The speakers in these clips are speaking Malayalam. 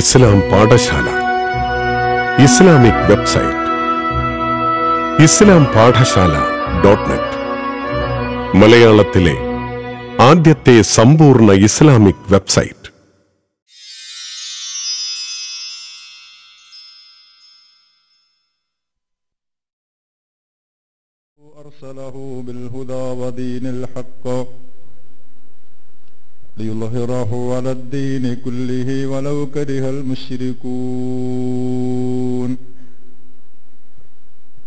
ഇസ്ലാം പാഠശാല ഇസ്ലാമിക് വെബ്സൈറ്റ് islampadhaShala.net മലയാളത്തിലെ ആദ്യത്തെ സമ്പൂർണ്ണ ഇസ്ലാമിക് വെബ്സൈറ്റ്. أرسله بالهدى ودين الحق ليظهره على الدين كله ولو كره المشركون.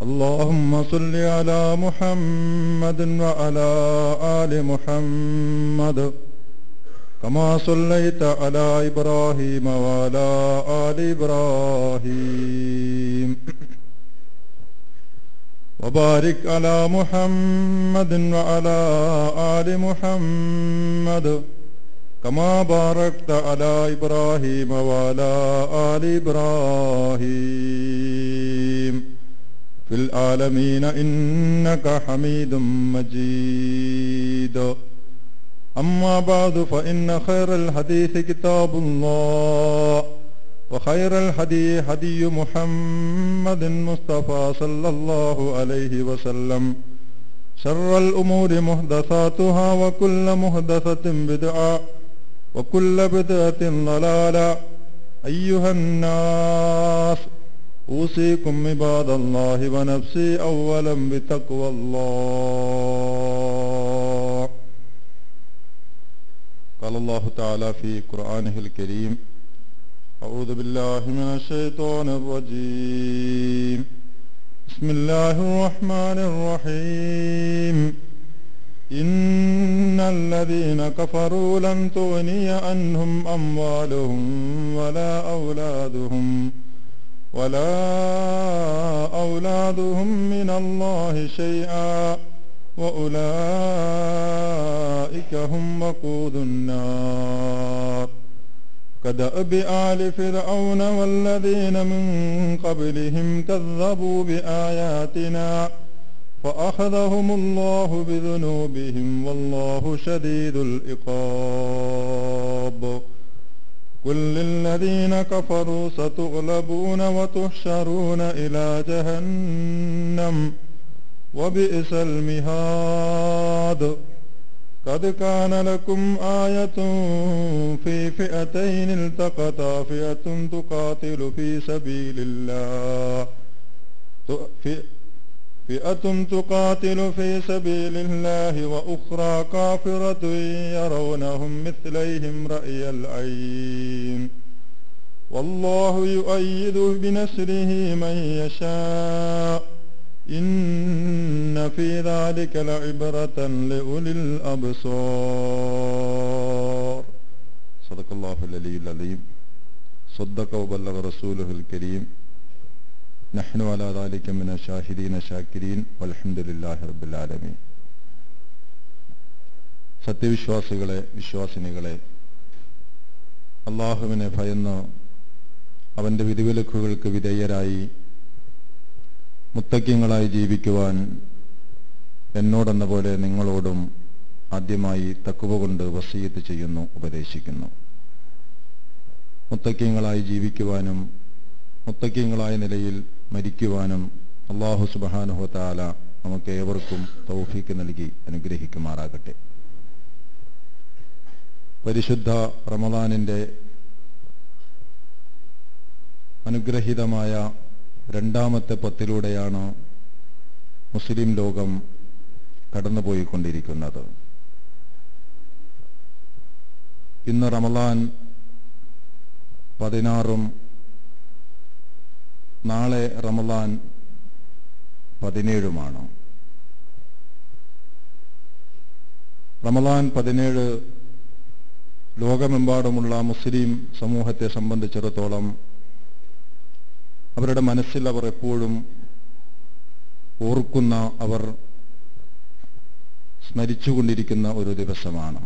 اللهم صل على محمد وعلى آل محمد كما صليت على إبراهيم وعلى آل إبراهيم وبارك على محمد وعلى آل محمد كما باركت على إبراهيم وعلى آل إبراهيم في العالمين إنك حميد مجيد. أما بعد فإن خير الحديث كتاب الله وخير الهدي هدي محمد مصطفى صلى الله عليه وسلم. شر الأمور محدثاتها وكل محدثة بدعة وكل بدعة ضلالة. أيها الناس أوصيكم عباد الله ونفسي أولا بتقوى الله. قال الله تعالى في قرآنه الكريم: أعوذ بالله من الشيطان الرجيم. بسم الله الرحمن الرحيم. إن الذين كفروا لن تغني عنهم أموالهم ولا أولادهم من الله شيئا وأولئك هم وقود النار. كدأب آل فرعون والذين من قبلهم كذبوا بآياتنا فأخذهم الله بذنوبهم والله شديد العقاب. قل للذين كفروا ستغلبون وتحشرون إلى جهنم وبئس المهاد. قد كان لكم آية في فئتين التقتا فئة تقاتل في سبيل الله وأخرى كافرة يرونهم مثليهم رأي العين والله يؤيد بنصره من يشاء إن في ذلك لعبرة لأولي الأبصار. صدق الله العلي العظيم. صدق وبلغ رسوله الكريم. نحن على ذلك من الشاهدين الشاكرين والحمد لله رب العالمين. സത്യവിശ്വാസികളെ, വിശ്വാസിനികളെ, അല്ലാഹുവിനെ ഭയന്ന് അവന്റെ വിധിവിലക്കുകൾക്ക് വിധേയരായി മുത്തഖീങ്ങളായി ജീവിക്കുവാൻ എന്നോടെന്ന പോലെ നിങ്ങളോടും ആദ്യമായി തഖ്വ കൊണ്ട് വസിയത്ത് ചെയ്യുന്നു, ഉപദേശിക്കുന്നു. മുത്തഖീങ്ങളായി ജീവിക്കുവാനും മുത്തഖീങ്ങളായ നിലയിൽ മരിക്കുവാനും അല്ലാഹു സുബ്ഹാനഹു വ തആല നമുക്ക് ഏവർക്കും തൗഫീഖ് നൽകി അനുഗ്രഹിക്കുമാറാകട്ടെ. പരിശുദ്ധ റമളാനിന്റെ അനുഗ്രഹീതമായ രണ്ടാമത്തെ പത്തിലൂടെയാണ് മുസ്ലിം ലോകം കടന്നുപോയിക്കൊണ്ടിരിക്കുന്നത്. ഇന്ന് റമളാൻ 16 നാളെ റമളാൻ 17 റമളാൻ 17 ലോകമെമ്പാടുമുള്ള മുസ്ലിം സമൂഹത്തെ സംബന്ധിച്ചിടത്തോളം അവരുടെ മനസ്സിൽ അവർ എപ്പോഴും ഓർക്കുന്ന, അവർ സ്മരിച്ചുകൊണ്ടിരിക്കുന്ന ഒരു ദിവസമാണ്.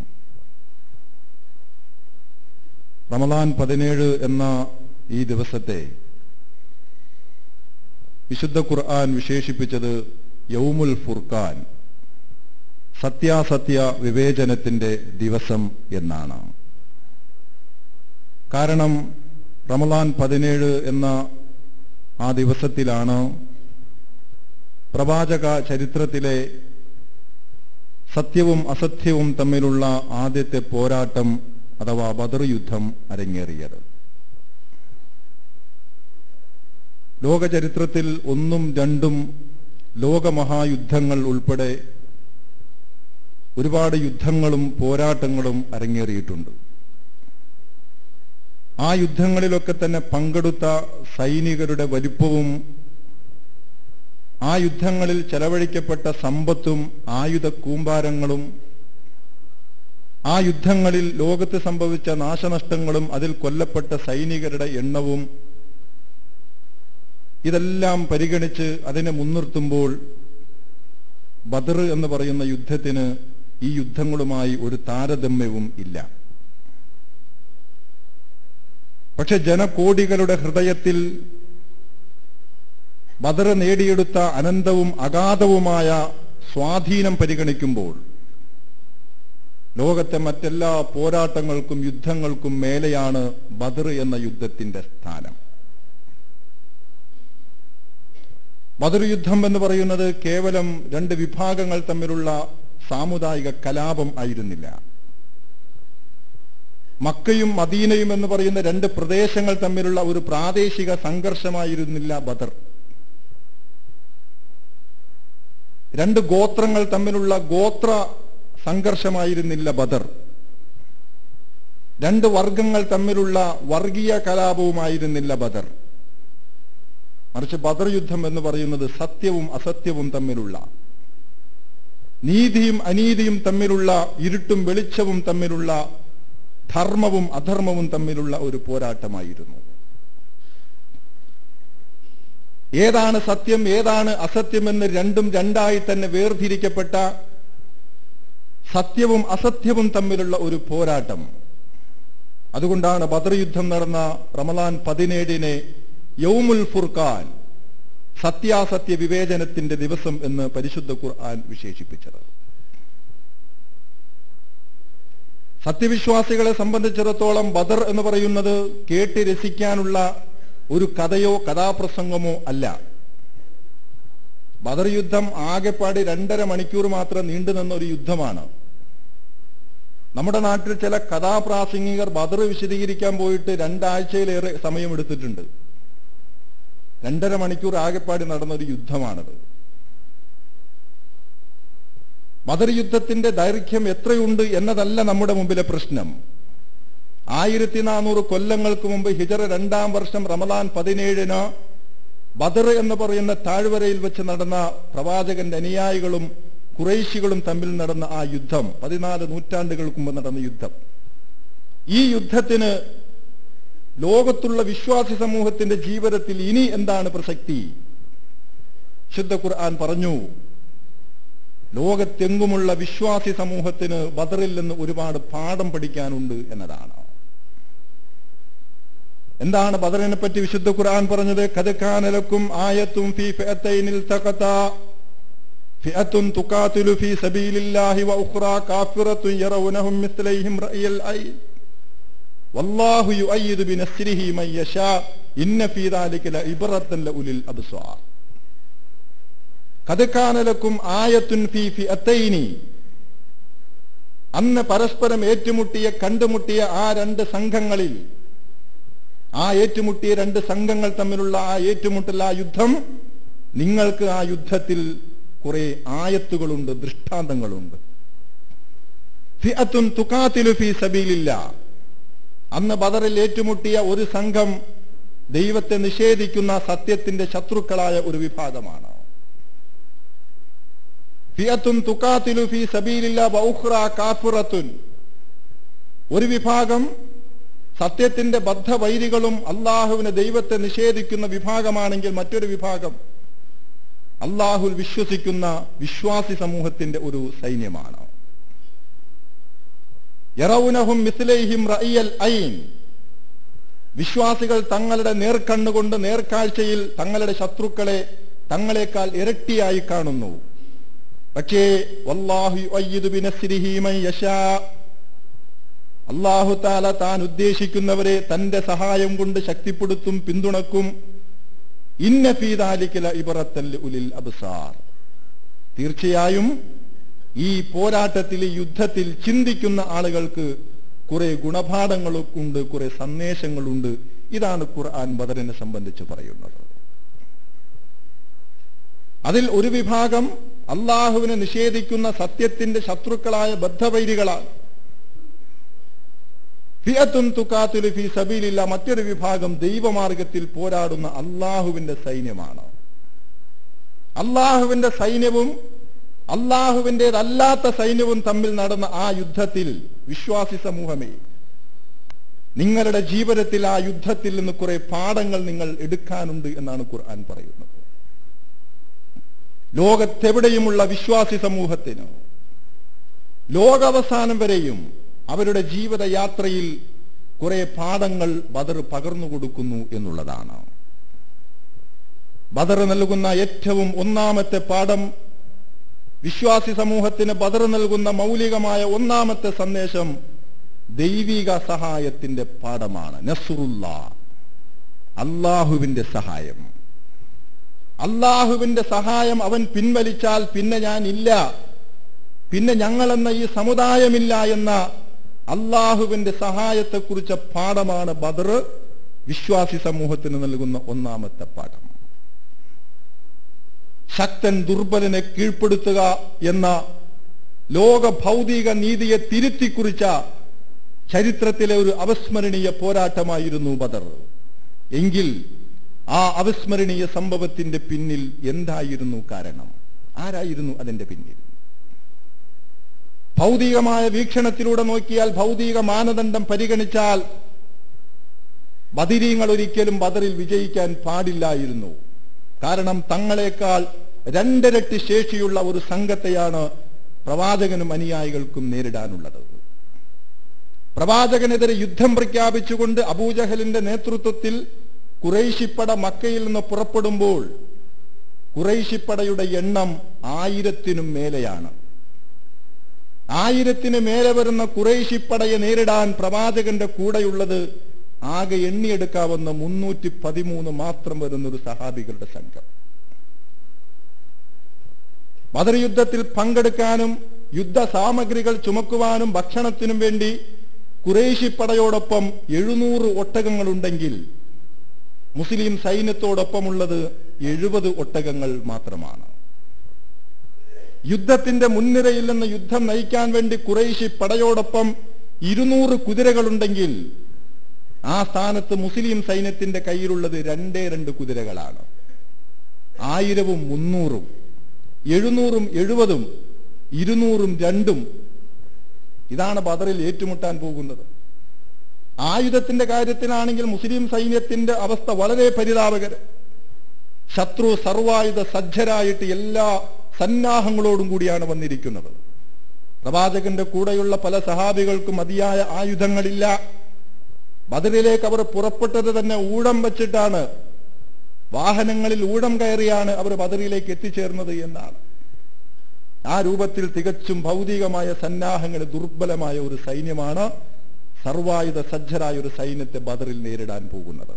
റമളാൻ 17 എന്ന ഈ ദിവസത്തെ വിശുദ്ധ ഖുർആൻ വിശേഷിപ്പിച്ചത് യൗമുൽ ഫുർഖാൻ, സത്യാസത്യ വിവേചനത്തിന്റെ ദിവസം എന്നാണ്. കാരണം റമളാൻ 17 എന്ന ആ ദിവസത്തിലാണ് പ്രവാചക ചരിത്രത്തിലെ സത്യവും അസത്യവും തമ്മിലുള്ള ആദ്യത്തെ പോരാട്ടം അഥവാ ബദർ യുദ്ധം അരങ്ങേറിയത്. ലോക ചരിത്രത്തിൽ 1ഉം 2ഉം ലോകമഹായുദ്ധങ്ങൾ ഉൾപ്പെടെ ഒരുപാട് യുദ്ധങ്ങളും പോരാട്ടങ്ങളും അരങ്ങേറിയിട്ടുണ്ട്. ആ യുദ്ധങ്ങളിലൊക്കെ തന്നെ പങ്കെടുത്ത സൈനികരുടെ വലിപ്പവും ആ യുദ്ധങ്ങളിൽ ചെലവഴിക്കപ്പെട്ട സമ്പത്തും ആയുധ കൂമ്പാരങ്ങളും ആ യുദ്ധങ്ങളിൽ ലോകത്ത് സംഭവിച്ച നാശനഷ്ടങ്ങളും അതിൽ കൊല്ലപ്പെട്ട സൈനികരുടെ എണ്ണവും ഇതെല്ലാം പരിഗണിച്ച് അതിനെ മുൻനിർത്തുമ്പോൾ ബദർ എന്ന് പറയുന്ന യുദ്ധത്തിന് ഈ യുദ്ധങ്ങളുമായി ഒരു താരതമ്യവും ഇല്ല. പക്ഷെ ജനകോടികളുടെ ഹൃദയത്തിൽ ബദർ നേടിയെടുത്ത അനന്തവും അഗാധവുമായ സ്വാധീനം പരിഗണിക്കുമ്പോൾ ലോകത്തെ മറ്റെല്ലാ പോരാട്ടങ്ങൾക്കും യുദ്ധങ്ങൾക്കും മേലെയാണ് ബദർ എന്ന യുദ്ധത്തിന്റെ സ്ഥാനം. ബദർ യുദ്ധം എന്ന് പറയുന്നത് കേവലം 2 വിഭാഗങ്ങൾ തമ്മിലുള്ള സാമുദായിക കലാപം ആയിരുന്നില്ല. മക്കയും മദീനയും എന്ന് പറയുന്ന 2 പ്രദേശങ്ങൾ തമ്മിലുള്ള ഒരു പ്രാദേശിക സംഘർഷമായിരുന്നില്ല ബദർ. 2 ഗോത്രങ്ങൾ തമ്മിലുള്ള ഗോത്ര സംഘർഷമായിരുന്നില്ല ബദർ. 2 വർഗങ്ങൾ തമ്മിലുള്ള വർഗീയ കലാപവുമായിരുന്നില്ല ബദർ. മറിച്ച് ബദർ യുദ്ധം എന്ന് പറയുന്നത് സത്യവും അസത്യവും തമ്മിലുള്ള, നീതിയും അനീതിയും തമ്മിലുള്ള, ഇരുട്ടും വെളിച്ചവും തമ്മിലുള്ള, ധർമ്മവും അധർമ്മവും തമ്മിലുള്ള ഒരു പോരാട്ടമായിരുന്നു. ഏതാണ് സത്യം ഏതാണ് അസത്യമെന്ന് 2ഉം 2ആയി തന്നെ വേർതിരിക്കപ്പെട്ട സത്യവും അസത്യവും തമ്മിലുള്ള ഒരു പോരാട്ടം. അതുകൊണ്ടാണ് ബദർ യുദ്ധം നടന്ന റമളാൻ 17 യൗമുൽ ഫുർഖാൻ, സത്യാസത്യ വിവേചനത്തിന്റെ ദിവസം എന്ന് പരിശുദ്ധ ഖുർആൻ വിശേഷിപ്പിച്ചത്. സത്യവിശ്വാസികളെ സംബന്ധിച്ചിടത്തോളം ബദർ എന്ന് പറയുന്നത് കേട്ട് രസിക്കാനുള്ള ഒരു കഥയോ കഥാപ്രസംഗമോ അല്ല. ബദർ യുദ്ധം ആകെപ്പാടി 2.5 മണിക്കൂർ മാത്രം നീണ്ടുനിന്ന ഒരു യുദ്ധമാണ്. നമ്മുടെ നാട്ടിൽ ചില കഥാപ്രാസംഗികർ ബദർ വിശദീകരിക്കാൻ പോയിട്ട് 2 ആഴ്ചയിലേറെ സമയമെടുത്തിട്ടുണ്ട്. 2.5 മണിക്കൂർ ആകെപ്പാടി നടന്നൊരു യുദ്ധമാണത്. ബദർ യുദ്ധത്തിന്റെ ദൈർഘ്യം എത്രയുണ്ട് എന്നതല്ല നമ്മുടെ മുമ്പിലെ പ്രശ്നം. 1400 കൊല്ലങ്ങൾക്ക് മുമ്പ് ഹിജറ 2-ാം വർഷം റമളാൻ 17 ബദർ എന്ന് പറയുന്ന താഴ്വരയിൽ വെച്ച് നടന്ന പ്രവാചകന്റെ അനുയായികളും ഖുറൈശികളും തമ്മിൽ നടന്ന ആ യുദ്ധം, 14 നൂറ്റാണ്ടുകൾക്ക് മുമ്പ് നടന്ന യുദ്ധം. ഈ യുദ്ധത്തിന് ലോകത്തുള്ള വിശ്വാസി സമൂഹത്തിന്റെ ജീവിതത്തിൽ ഇനി എന്താണ് പ്രസക്തി? ശുദ്ധ ഖുർആൻ പറഞ്ഞു, ലോകത്തെങ്ങുമുള്ള വിശ്വാസി സമൂഹത്തിന് ബദറിൽ നിന്ന് ഒരുപാട് പാഠം പഠിക്കാനുണ്ട് എന്നതാണ്. എന്താണ് ബദറിനെ പറ്റി വിശുദ്ധ ഖുർആൻ പറഞ്ഞത്? ഖദ് കാന ലക്കും ആയത്തും ഫീ ഫിഅത്തൈനിൽ തഖതാ ഫിഅത്തുൻ തുഖാതിലു ഫീ സബീലില്ലാഹി വ ഉഖ്റാ കാഫിറത്തുൻ യറൗനഹും മിസ്ലൈഹിം റഅയൽ ഐൻ വല്ലാഹു യുഅയ്യിദു ബിനസ്രിഹി മൻ യശാ ഇന്ന ഫീ ദാലിക ലഇബ്റത്തൻ ലഉലിൽ അബ്സാർ. ഖദ് കാന ലക്കും ആയത്തുൻ ഫീ ഫിഅത്തൈനി, അന്ന് പരസ്പരം ഏറ്റുമുട്ടിയ കണ്ടുമുട്ടിയ ആ 2 സംഘങ്ങളിൽ, ആ ഏറ്റുമുട്ടിയ 2 സംഘങ്ങൾ തമ്മിലുള്ള ആ ഏറ്റുമുട്ടൽ, ആ യുദ്ധം, നിങ്ങൾക്ക് ആ യുദ്ധത്തിൽ കുറെ ആയത്തുകളുണ്ട്, ദൃഷ്ടാന്തങ്ങളുണ്ട്. ഫിഅത്തുൻ തുഖാതിലു ഫീ സബീലില്ലാഹ്, അന്ന് ബദറിൽ ഏറ്റുമുട്ടിയ ഒരു സംഘം ദൈവത്തെ നിഷേധിക്കുന്ന സത്യത്തിന്റെ ശത്രുക്കളായ ഒരു വിഭാഗമാണ്. ഫിഅത്തുൻ തുഖാതിലു ഫീ സബീലില്ലാഹി വ ഉഖ്റാ കാഫിറത്തുൻ, ഒരു വിഭാഗം സത്യത്തിന്റെ ബദ്ധവൈരികളും അള്ളാഹുവിനെ ദൈവത്തെ നിഷേധിക്കുന്ന വിഭാഗമാണെങ്കിൽ മറ്റൊരു വിഭാഗം അള്ളാഹുൽ വിശ്വസിക്കുന്ന വിശ്വാസി സമൂഹത്തിന്റെ ഒരു സൈന്യമാണ്. യറൗനഹും മിസ്ലൈഹിം റഅയൽ ഐൻ, വിശ്വാസികൾ തങ്ങളുടെ നേർക്കണ്ണുകൊണ്ട് നേർക്കാഴ്ചയിൽ തങ്ങളുടെ ശത്രുക്കളെ തങ്ങളെക്കാൾ ഇരട്ടിയായി കാണുന്നു. പക്ഷേ വല്ലാഹു യുഅയ്യിദു ബിനസ്രിഹി മൻ യശാ, അല്ലാഹു തആല താൻ ഉദ്ദേശിക്കുന്നവരെ തന്റെ സഹായം കൊണ്ട് ശക്തിപ്പെടുത്തും, പിന്തുണക്കും. ഇന്ന ഫീ ദാലിക ലഇബ്റത്തൻ ലിഉലിൽ അബ്സാർ. തീർച്ചയായും ഈ പോരാട്ടത്തിൽ, ഈ യുദ്ധത്തിൽ ചിന്തിക്കുന്ന ആളുകൾക്ക് കുറെ ഗുണപാഠങ്ങളുണ്ട്, കുറെ സന്ദേശങ്ങളുണ്ട്. ഇതാണ് ഖുർആൻ ബദറിനെ സംബന്ധിച്ച് പറയുന്നത്. അതിൽ ഒരു വിഭാഗം അള്ളാഹുവിനെ നിഷേധിക്കുന്ന സത്യത്തിന്റെ ശത്രുക്കളായ ബദ്ധവൈരികളാണ്. ഫിയത്തുൻ തുഖാതിലു ഫീ സബീലില്ലാഹ്. മറ്റൊരു വിഭാഗം ദൈവമാർഗത്തിൽ പോരാടുന്ന അള്ളാഹുവിന്റെ സൈന്യമാണ്. അള്ളാഹുവിന്റെ സൈന്യവും അള്ളാഹുവിൻ്റെതല്ലാത്ത സൈന്യവും തമ്മിൽ നടന്ന ആ യുദ്ധത്തിൽ വിശ്വാസി സമൂഹമേ, നിങ്ങളുടെ ജീവിതത്തിൽ ആ യുദ്ധത്തിൽ നിന്ന് കുറെ പാഠങ്ങൾ നിങ്ങൾ എടുക്കാനുണ്ട് എന്നാണ് ഖുർആൻ പറയുന്നത്. ലോകത്തെവിടെയുമുള്ള വിശ്വാസി സമൂഹത്തിന് ലോകാവസാനം വരെയും അവരുടെ ജീവിതയാത്രയിൽ കുറെ പാഠങ്ങൾ ബദർ പകർന്നു കൊടുക്കുന്നു എന്നുള്ളതാണ്. ബദർ നൽകുന്ന ഏറ്റവും ഒന്നാമത്തെ പാഠം, വിശ്വാസി സമൂഹത്തിന് ബദർ നൽകുന്ന മൗലികമായ ഒന്നാമത്തെ സന്ദേശം ദൈവിക സഹായത്തിന്റെ പാഠമാണ്. നസ്റുല്ലാഹ്, അള്ളാഹുവിന്റെ സഹായം. അള്ളാഹുവിന്റെ സഹായം അവൻ പിൻവലിച്ചാൽ പിന്നെ ഞാൻ ഇല്ല, പിന്നെ ഞങ്ങളെന്ന ഈ സമുദായമില്ല എന്ന അള്ളാഹുവിന്റെ സഹായത്തെക്കുറിച്ച പാഠമാണ് ബദർ വിശ്വാസി സമൂഹത്തിന് നൽകുന്ന ഒന്നാമത്തെ പാഠം. ശക്തൻ ദുർബലനെ കീഴ്പ്പെടുത്തുക എന്ന ലോക ഭൗതിക നീതിയെ തിരുത്തിക്കുറിച്ച ചരിത്രത്തിലെ ഒരു അവിസ്മരണീയ പോരാട്ടമായിരുന്നു ബദർ. എങ്കിൽ ആ അവിസ്മരണീയ സംഭവത്തിന്റെ പിന്നിൽ എന്തായിരുന്നു കാരണം? ആരായിരുന്നു അതിന്റെ പിന്നിൽ? ഭൗതികമായ വീക്ഷണത്തിലൂടെ നോക്കിയാൽ, ഭൗതിക മാനദണ്ഡം പരിഗണിച്ചാൽ ബദരീങ്ങൾ ഒരിക്കലും ബദറിൽ വിജയിക്കാൻ പാടില്ലായിരുന്നു. കാരണം തങ്ങളെക്കാൾ രണ്ടിരട്ടി ശേഷിയുള്ള ഒരു സംഘത്തെയാണ് പ്രവാചകനും അനുയായികൾക്കും നേരിടാനുള്ളത്. പ്രവാചകനെതിരെ യുദ്ധം പ്രഖ്യാപിച്ചുകൊണ്ട് അബൂജഹലിന്റെ നേതൃത്വത്തിൽ ഖുറൈശിപ്പട മക്കയിൽ നിന്ന് പുറപ്പെടുമ്പോൾ ഖുറൈശിപ്പടയുടെ എണ്ണം 1000-നും മേലെയാണ്. 1000-ന് മേലെ വരുന്ന ഖുറൈശിപ്പടയെ നേരിടാൻ പ്രവാചകന്റെ കൂടെയുള്ളത് ആകെ എണ്ണിയെടുക്കാവുന്ന 313 മാത്രം വരുന്നൊരു സഹാബികളുടെ സംഘം. ബദർ യുദ്ധത്തിൽ പങ്കെടുക്കാനും യുദ്ധ സാമഗ്രികൾ ചുമക്കുവാനും ഭക്ഷണത്തിനും വേണ്ടി ഖുറൈശിപ്പടയോടൊപ്പം 700 ഒട്ടകങ്ങളുണ്ടെങ്കിൽ മുസ്ലിം സൈന്യത്തോടൊപ്പമുള്ളത് 70 ഒട്ടകങ്ങൾ മാത്രമാണ്. യുദ്ധത്തിന്റെ മുൻനിരയിൽ നിന്ന് യുദ്ധം നയിക്കാൻ വേണ്ടി ഖുറൈശി പടയോടൊപ്പം 200 കുതിരകളുണ്ടെങ്കിൽ ആ സ്ഥാനത്ത് മുസ്ലിം സൈന്യത്തിന്റെ കയ്യിലുള്ളത് 2 കുതിരകളാണ്. 1000-ഉം 300-ഉം, 700-ഉം 70-ഉം, 200-ഉം 2-ഉം. ഇതാണ് ബദറിൽ ഏറ്റുമുട്ടാൻ പോകുന്നത്. ആയുധത്തിന്റെ കാര്യത്തിലാണെങ്കിൽ മുസ്ലിം സൈന്യത്തിന്റെ അവസ്ഥ വളരെ പരിതാപകരം. ശത്രു സർവായുധ സജ്ജരായിട്ട് എല്ലാ സന്നാഹങ്ങളോടും കൂടിയാണ് വന്നിരിക്കുന്നത്. പ്രവാചകന്റെ കൂടെയുള്ള പല സഹാബികൾക്കും മതിയായ ആയുധങ്ങളില്ല. ബദറിലേക്ക് അവർ പുറപ്പെട്ടത് തന്നെ ഊഴം വച്ചിട്ടാണ്, വാഹനങ്ങളിൽ ഊഴം കയറിയാണ് അവർ ബദറിലേക്ക് എത്തിച്ചേർന്നത് എന്നാണ്. ആ രൂപത്തിൽ തികച്ചും ഭൗതികമായ സന്നാഹങ്ങൾ ദുർബലമായ ഒരു സൈന്യമാണ് സർവായുധ സജ്ജരായ ഒരു സൈന്യത്തെ ബദറിൽ നേരിടാൻ പോകുന്നത്.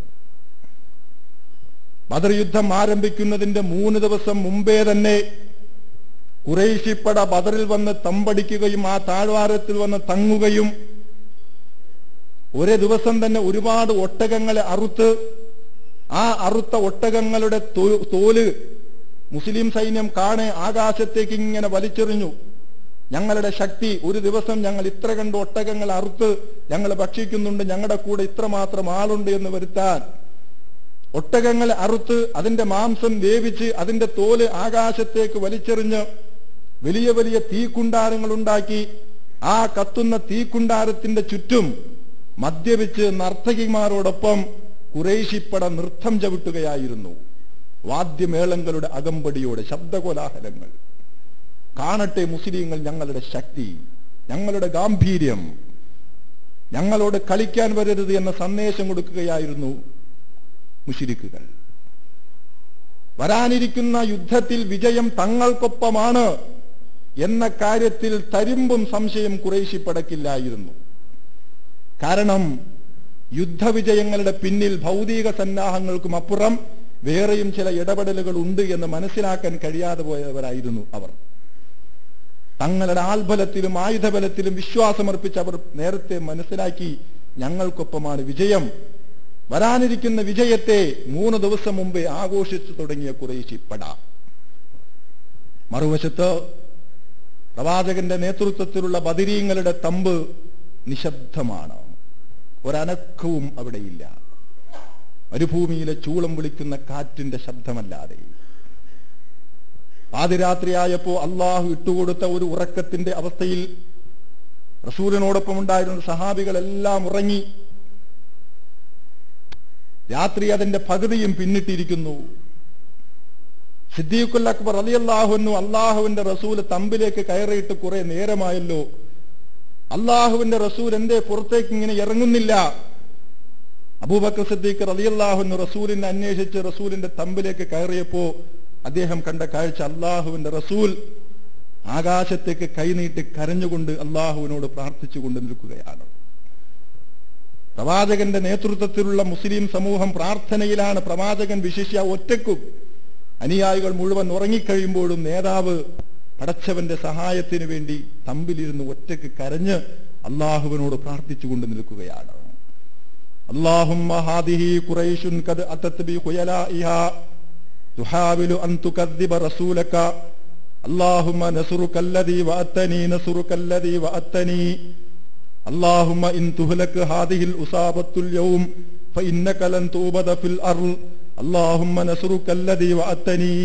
ബദർ യുദ്ധം ആരംഭിക്കുന്നതിന്റെ 3 ദിവസം മുമ്പേ തന്നെ ഖുറൈശിപ്പട ബദറിൽ വന്ന് തമ്പടിക്കുകയും ആ താഴ്വാരത്തിൽ വന്ന് തങ്ങുകയും ഒരേ ദിവസം തന്നെ ഒരുപാട് ഒട്ടകങ്ങളെ അറുത്ത് ആ അറുത്ത ഒട്ടകങ്ങളുടെ തോല് മുസ്ലിം സൈന്യം കാണെ ആകാശത്തേക്ക് ഇങ്ങനെ വലിച്ചെറിഞ്ഞു. ഞങ്ങളുടെ ശക്തി, ഒരു ദിവസം ഞങ്ങൾ ഇത്ര കണ്ട് ഒട്ടകങ്ങൾ അറുത്ത് ഞങ്ങൾ ഭക്ഷിക്കുന്നുണ്ട്, ഞങ്ങളുടെ കൂടെ ഇത്രമാത്രം ആളുണ്ട് എന്ന് വരുത്താൻ ഒട്ടകങ്ങൾ അറുത്ത് അതിന്റെ മാംസം വേവിച്ച് അതിന്റെ തോല് ആകാശത്തേക്ക് വലിച്ചെറിഞ്ഞ് വലിയ വലിയ തീക്കുണ്ടാരങ്ങൾ ഉണ്ടാക്കി ആ കത്തുന്ന തീക്കുണ്ടാരത്തിന്റെ ചുറ്റും മദ്യപിച്ച് നർത്തകിമാരോടൊപ്പം ഖുറൈശിപ്പട നൃത്തം ചവിട്ടുകയായിരുന്നു. വാദ്യമേളങ്ങളുടെ അകമ്പടിയോടെ, ശബ്ദകോലാഹലങ്ങൾ. കാണട്ടെ മുസ്ലിങ്ങൾ ഞങ്ങളുടെ ശക്തി, ഞങ്ങളുടെ ഗാംഭീര്യം, ഞങ്ങളോട് കളിക്കാൻ വരരുത് എന്ന സന്ദേശം കൊടുക്കുകയായിരുന്നു മുശ്രിക്കുകൾ. വരാനിരിക്കുന്ന യുദ്ധത്തിൽ വിജയം തങ്ങൾക്കൊപ്പമാണ് എന്ന കാര്യത്തിൽ തരിമ്പും സംശയം ഖുറൈശി പടക്കില്ലായിരുന്നു. കാരണം യുദ്ധവിജയങ്ങളുടെ പിന്നിൽ ഭൗതിക സന്നാഹങ്ങൾക്കും അപ്പുറം വേറെയും ചില ഇടപെടലുകൾ ഉണ്ട് എന്ന് മനസ്സിലാക്കാൻ കഴിയാതെ പോയവരായിരുന്നു അവർ. തങ്ങളുടെ ആൾബലത്തിലും ആയുധബലത്തിലും വിശ്വാസമർപ്പിച്ച് അവർ നേരത്തെ മനസ്സിലാക്കി, ഞങ്ങൾക്കൊപ്പമാണ് വിജയം. വരാനിരിക്കുന്ന വിജയത്തെ 3 ദിവസം മുമ്പേ ആഘോഷിച്ചു തുടങ്ങിയ ഖുറൈശി പട. മറുവശത്ത് പ്രവാചകന്റെ നേതൃത്വത്തിലുള്ള ബദരീങ്ങളുടെ തമ്പ് നിശബ്ദമാണ്. ഒരനക്കവും അവിടെയില്ല. മരുഭൂമിയിലെ ചൂളം വിളിക്കുന്ന കാറ്റിന്റെ ശബ്ദമല്ലാതെ. പാതിരാത്രിയായപ്പോ അള്ളാഹു ഇട്ടുകൊടുത്ത ഒരു ഉറക്കത്തിന്റെ അവസ്ഥയിൽ റസൂലിനോടൊപ്പം ഉണ്ടായിരുന്ന സഹാബികളെല്ലാം ഉറങ്ങി. രാത്രി അതിന്റെ പകുതിയും പിന്നിട്ടിരിക്കുന്നു. സിദ്ദീഖുൽ അക്ബർ റളിയല്ലാഹു അൻഹു അള്ളാഹുവിന്റെ റസൂൽ തമ്പിലേക്ക് കയറിയിട്ട് കുറെ നേരമായല്ലോ, അള്ളാഹുവിന്റെ റസൂൽ എന്തേ പുറത്തേക്ക് ഇങ്ങനെ ഇറങ്ങുന്നില്ല? അബൂബക്കർ സിദ്ദീഖ് റളിയല്ലാഹു അൻഹു റസൂലിനെ അന്വേഷിച്ച് റസൂലിന്റെ തമ്പിലേക്ക് കയറിയപ്പോ അദ്ദേഹം കണ്ട കാഴ്ച, അള്ളാഹുവിന്റെ റസൂൽ ആകാശത്തേക്ക് കൈനീട്ടി കരഞ്ഞുകൊണ്ട് അള്ളാഹുവിനോട് പ്രാർത്ഥിച്ചുകൊണ്ട് നിൽക്കുകയാണ്. പ്രവാചകന്റെ നേതൃത്വത്തിലുള്ള മുസ്ലിം സമൂഹം പ്രാർത്ഥനയിലാണ്. പ്രവാചകൻ വിശിഷ്യ ഒറ്റക്കും, അനുയായികൾ മുഴുവൻ ഉറങ്ങിക്കഴിയുമ്പോഴും നേതാവ് പടച്ചവന്റെ സഹായത്തിന് വേണ്ടി തമ്പിലിരുന്ന് ഒറ്റക്ക് കരഞ്ഞ് അള്ളാഹുവിനോട് പ്രാർത്ഥിച്ചുകൊണ്ട് നിൽക്കുകയാണ്. അല്ലാഹുമ്മ ഹാദിഹി ഖുറൈശുൻ ഖദ് അതത് ബി ഖുയലാഇഹാ തുഹാവിലു അൻ തുകദ്ദിബ റസൂലക അല്ലാഹുമ്മ നസ്റുകല്ലദീ വഅത്തനി നസ്റുകല്ലദീ വഅത്തനി അല്ലാഹുമ്മ ഇൻ തുഹ്ലക് ഹാദിഹിൽ ഉസാബത്തുൽ യൗം ഫഇന്നക ലൻ തൂബദ ഫിൽ അർള് അല്ലാഹുമ്മ നസ്റുകല്ലദീ വഅത്തനി.